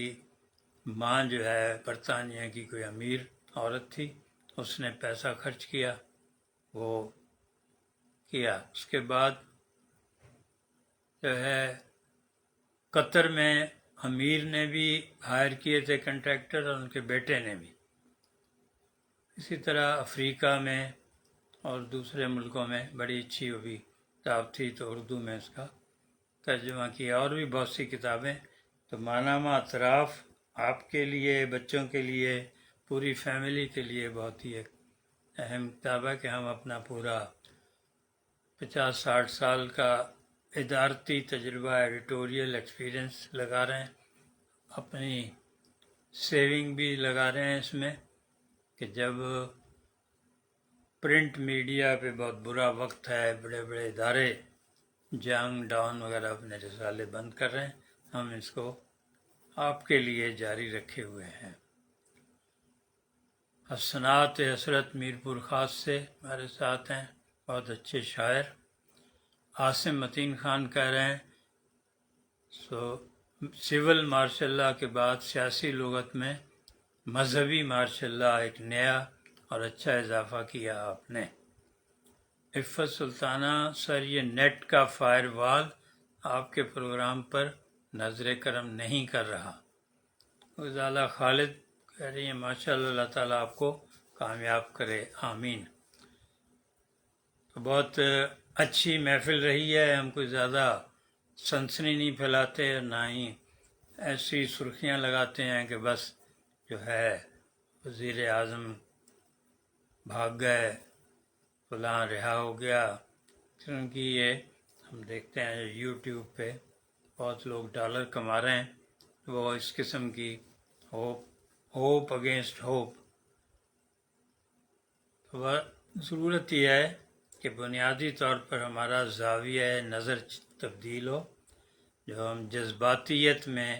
ماں جو ہے برطانیہ کی کوئی امیر عورت تھی، اس نے پیسہ خرچ کیا، وہ کیا. اس کے بعد جو ہے قطر میں امیر نے بھی ہائر کیے تھے کنٹریکٹر اور ان کے بیٹے نے بھی. اسی طرح افریقہ میں اور دوسرے ملکوں میں بڑی اچھی وہ بھی کتاب تھی، تو اردو میں اس کا ترجمہ کیا. اور بھی بہت سی کتابیں. تو ماہنامہ اطراف آپ کے لیے، بچوں کے لیے، پوری فیملی کے لیے بہت ہی ایک اہم کتاب ہے کہ ہم اپنا پورا 50-60 سال کا ادارتی تجربہ، ایڈیٹوریل ایکسپیرئنس لگا رہے ہیں، اپنی سیونگ بھی لگا رہے ہیں اس میں کہ جب پرنٹ میڈیا پہ بہت برا وقت ہے، بڑے بڑے ادارے جنگ ڈان وغیرہ اپنے رسالے بند کر رہے ہیں، ہم اس کو آپ کے لیے جاری رکھے ہوئے ہیں. حسنات حسرت میرپور خاص سے ہمارے ساتھ ہیں، بہت اچھے شاعر. عاصم متین خان کہہ رہے ہیں سول مارشل لاء کے بعد سیاسی لغت میں مذہبی مارشل لاء ایک نیا اور اچھا اضافہ کیا آپ نے۔ عفت سلطانہ سر، یہ نیٹ کا فائر وال آپ کے پروگرام پر نظر کرم نہیں کر رہا۔ غزالہ خالد کہہ رہی ہیں ماشاء اللہ، اللہ تعالیٰ آپ کو کامیاب کرے، آمین۔ تو بہت اچھی محفل رہی ہے، ہم کوئی زیادہ سنسنی نہیں پھیلاتے، نہ ہی ایسی سرخیاں لگاتے ہیں کہ بس جو ہے وزیر اعظم بھاگ گئے، فلاں رہا ہو گیا، کیونکہ یہ ہم دیکھتے ہیں یوٹیوب پہ بہت لوگ ڈالر کما رہے ہیں، وہ اس قسم کی ہوپ اگینسٹ ہوپ۔ ضرورت یہ ہے کہ بنیادی طور پر ہمارا زاویہ نظر تبدیل ہو، جو ہم جذباتیت میں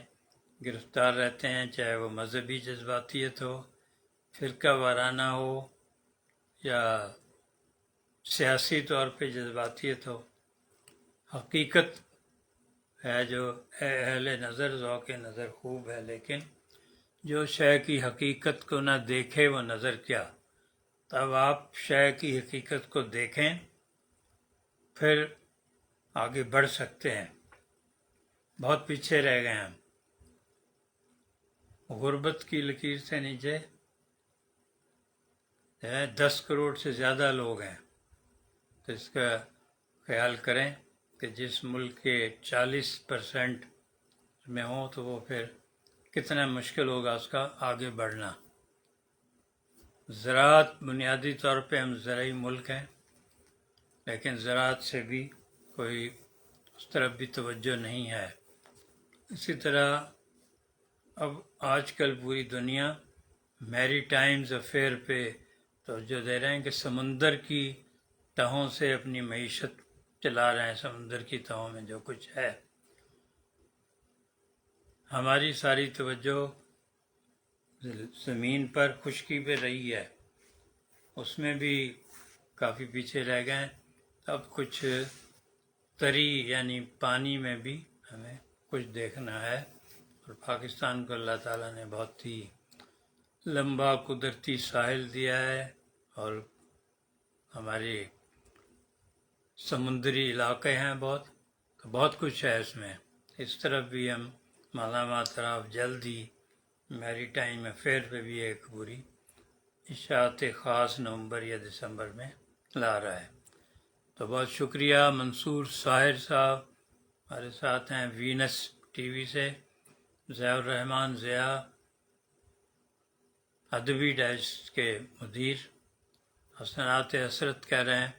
گرفتار رہتے ہیں، چاہے وہ مذہبی جذباتیت ہو، فرقہ وارانہ ہو، یا سیاسی طور پہ جذباتیت ہو۔ حقیقت ہے جو اہل نظر، ذوق نظر خوب ہے، لیکن جو شے کی حقیقت کو نہ دیکھے وہ نظر کیا۔ تب آپ شے کی حقیقت کو دیکھیں، پھر آگے بڑھ سکتے ہیں۔ بہت پیچھے رہ گئے ہم، غربت کی لکیر سے نیچے 10 کروڑ سے زیادہ لوگ ہیں۔ تو اس کا خیال کریں کہ جس ملک کے 40% میں ہوں تو وہ پھر کتنا مشکل ہوگا اس کا آگے بڑھنا۔ زراعت، بنیادی طور پہ ہم زرعی ملک ہیں، لیکن زراعت سے بھی کوئی اس طرف بھی توجہ نہیں ہے۔ اسی طرح اب آج کل پوری دنیا میری ٹائمز افیئر پہ توجہ دے رہے ہیں کہ سمندر کی تہوں سے اپنی معیشت چلا رہے ہیں، سمندر کی تہوں میں جو کچھ ہے۔ ہماری ساری توجہ زمین پر خشکی پہ رہی ہے، اس میں بھی کافی پیچھے رہ گئے ہیں۔ اب کچھ تری یعنی پانی میں بھی ہمیں کچھ دیکھنا ہے، اور پاکستان کو اللہ تعالیٰ نے بہت ہی لمبا قدرتی ساحل دیا ہے، اور ہماری سمندری علاقے ہیں تو بہت کچھ ہے اس میں۔ اس طرف بھی ہم مالا ماتراف جلد ہی میری ٹائم افیئر پہ بھی ایک پوری اشاعت خاص نومبر یا دسمبر میں لا رہا ہے۔ تو بہت شکریہ منصور ساحر صاحب ہمارے ساتھ ہیں وینس ٹی وی سے، ضیاء الرحمن ضیاء ادبی ڈائجسٹ کے مدیر، حسنات حسرت کہہ رہے ہیں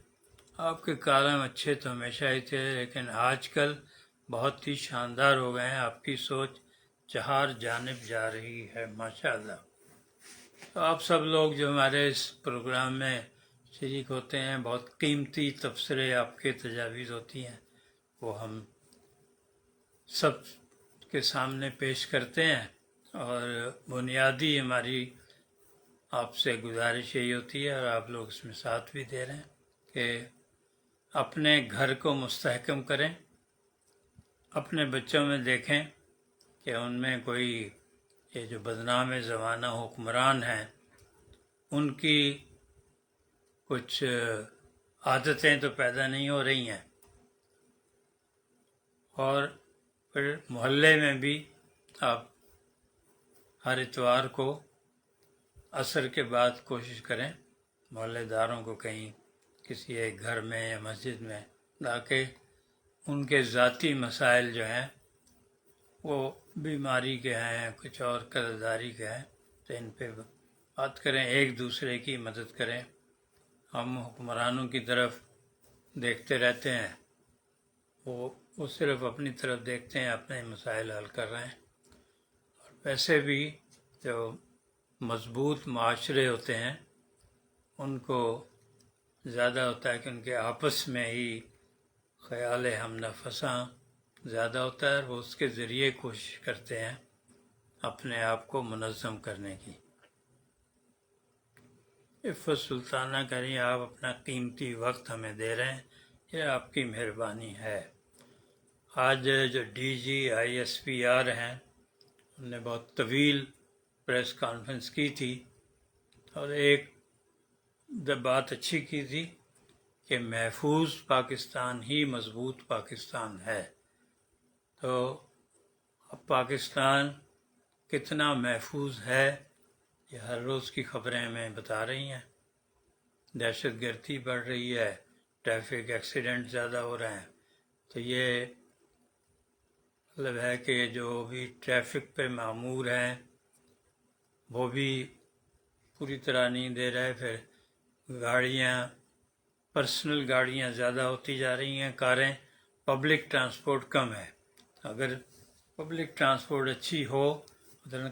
آپ کے کالم اچھے تو ہمیشہ ہی تھے، لیکن آج کل بہت ہی شاندار ہو گئے ہیں، آپ کی سوچ چہار جانب جا رہی ہے، ماشاءاللہ۔ تو آپ سب لوگ جو ہمارے اس پروگرام میں شریک ہوتے ہیں، بہت قیمتی تبصرے آپ کے تجاویز ہوتی ہیں، وہ ہم سب کے سامنے پیش کرتے ہیں، اور بنیادی ہماری آپ سے گزارش یہی ہوتی ہے، اور آپ لوگ اس میں ساتھ بھی دے رہے ہیں کہ اپنے گھر کو مستحکم کریں، اپنے بچوں میں دیکھیں کہ ان میں کوئی یہ جو بدنام زمانہ حکمران ہیں ان کی کچھ عادتیں تو پیدا نہیں ہو رہی ہیں، اور پھر محلے میں بھی آپ ہر اتوار کو عصر کے بعد کوشش کریں محلے داروں کو کہیں کسی ایک گھر میں یا مسجد میں لا کے ان کے ذاتی مسائل جو ہیں وہ بیماری کے ہیں، کچھ اور قرض داری کے ہیں، تو ان پہ بات کریں، ایک دوسرے کی مدد کریں۔ ہم حکمرانوں کی طرف دیکھتے رہتے ہیں، وہ صرف اپنی طرف دیکھتے ہیں، اپنے مسائل حل کر رہے ہیں۔ اور ویسے بھی جو مضبوط معاشرے ہوتے ہیں ان کو زیادہ ہوتا ہے کہ ان کے آپس میں ہی خیال ہم نفساں زیادہ ہوتا ہے، اور وہ اس کے ذریعے کوشش کرتے ہیں اپنے آپ کو منظم کرنے کی۔ عفت سلطانہ کہہ رہی ہیں آپ اپنا قیمتی وقت ہمیں دے رہے ہیں، یہ آپ کی مہربانی ہے۔ آج جو D G I S P R ہیں انہوں نے بہت طویل پریس کانفرنس کی تھی، اور ایک بات اچھی کی تھی کہ محفوظ پاکستان ہی مضبوط پاکستان ہے. تو اب پاکستان کتنا محفوظ ہے یہ ہر روز کی خبریں ہمیں بتا رہی ہیں. دہشت گردی بڑھ رہی ہے، ٹریفک ایکسیڈنٹ زیادہ ہو رہے ہیں. تو یہ مطلب ہے کہ جو بھی ٹریفک پہ مامور ہیں وہ بھی پوری طرح نہیں دے رہے. پھر گاڑیاں، پرسنل گاڑیاں زیادہ ہوتی جا رہی ہیں، کاریں، پبلک ٹرانسپورٹ کم ہے. اگر پبلک ٹرانسپورٹ اچھی ہو، مثلا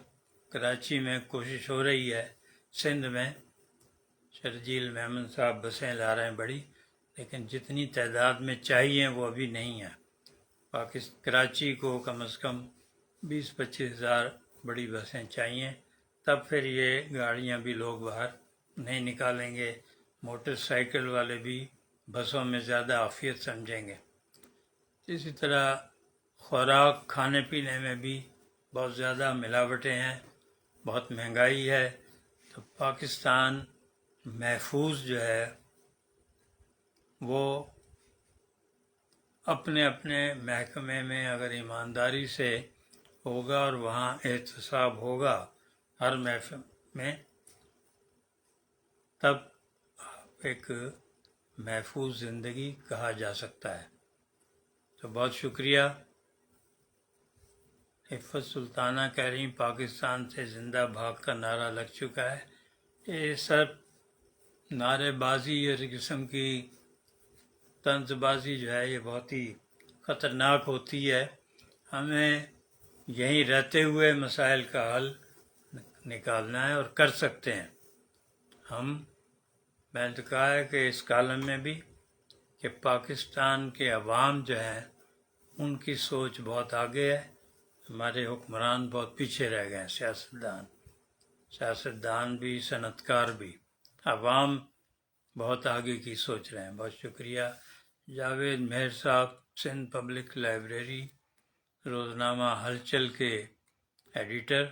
کراچی میں کوشش ہو رہی ہے، سندھ میں شرجیل میمن صاحب بسیں لا رہے ہیں بڑی، لیکن جتنی تعداد میں چاہیے وہ ابھی نہیں ہے. کراچی کو کم از کم 20-25 ہزار بڑی بسیں چاہیے، تب پھر یہ گاڑیاں بھی لوگ باہر نہیں نکالیں گے. موٹر سائیکل والے بھی بسوں میں زیادہ عافیت سمجھیں گے. اسی طرح خوراک، کھانے پینے میں بھی بہت زیادہ ملاوٹیں ہیں، بہت مہنگائی ہے. تو پاکستان محفوظ جو ہے وہ اپنے اپنے محکمے میں اگر ایمانداری سے ہوگا اور وہاں احتساب ہوگا ہر محکمے میں، تب ایک محفوظ زندگی کہا جا سکتا ہے. تو بہت شکریہ. عفت سلطانہ کہہ رہی پاکستان سے زندہ بھاگ کا نعرہ لگ چکا ہے. یہ سب نعرے بازی اور قسم کی طنز بازی جو ہے یہ بہت ہی خطرناک ہوتی ہے. ہمیں یہیں رہتے ہوئے مسائل کا حل نکالنا ہے اور کر سکتے ہیں. میں نے تو کہا ہے کہ اس کالم میں بھی کہ پاکستان کے عوام جو ہیں ان کی سوچ بہت آگے ہے، ہمارے حکمران بہت پیچھے رہ گئے ہیں. سیاستدان بھی، صنعتکار بھی، عوام بہت آگے کی سوچ رہے ہیں. بہت شکریہ. جاوید مہر صاحب، سندھ پبلک لائبریری روزنامہ ہلچل کے ایڈیٹر،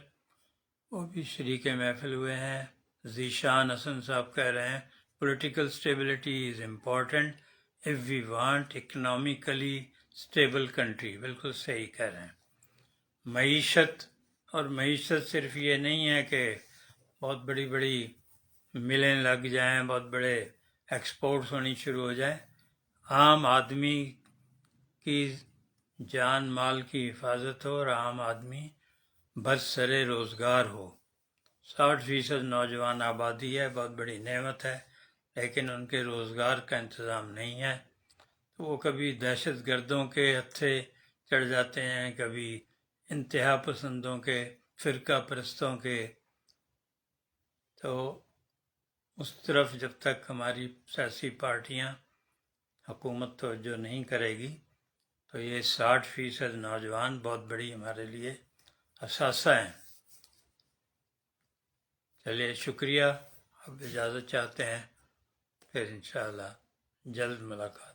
وہ بھی شریک محفل ہوئے ہیں. ذیشان حسن صاحب کہہ رہے ہیں political stability is important if we want economically stable country. بالکل صحیح کہہ رہے ہیں. معیشت صرف یہ نہیں ہے کہ بہت بڑی بڑی ملیں لگ جائیں، بہت بڑے ایکسپورٹس ہونی شروع ہو جائیں. عام آدمی کی جان مال کی حفاظت ہو اور عام آدمی برسر روزگار ہو. 60% نوجوان آبادی ہے، بہت بڑی نعمت ہے، لیکن ان کے روزگار کا انتظام نہیں ہے. تو وہ کبھی دہشت گردوں کے ہتھے چڑھ جاتے ہیں، کبھی انتہا پسندوں کے، فرقہ پرستوں کے. تو اس طرف جب تک ہماری سیاسی پارٹیاں، حکومت توجہ نہیں کرے گی تو یہ 60% نوجوان بہت بڑی ہمارے لیے اثاثہ ہیں. چلیے شکریہ. اب اجازت چاہتے ہیں، پھر انشاءاللہ جلد ملاقات.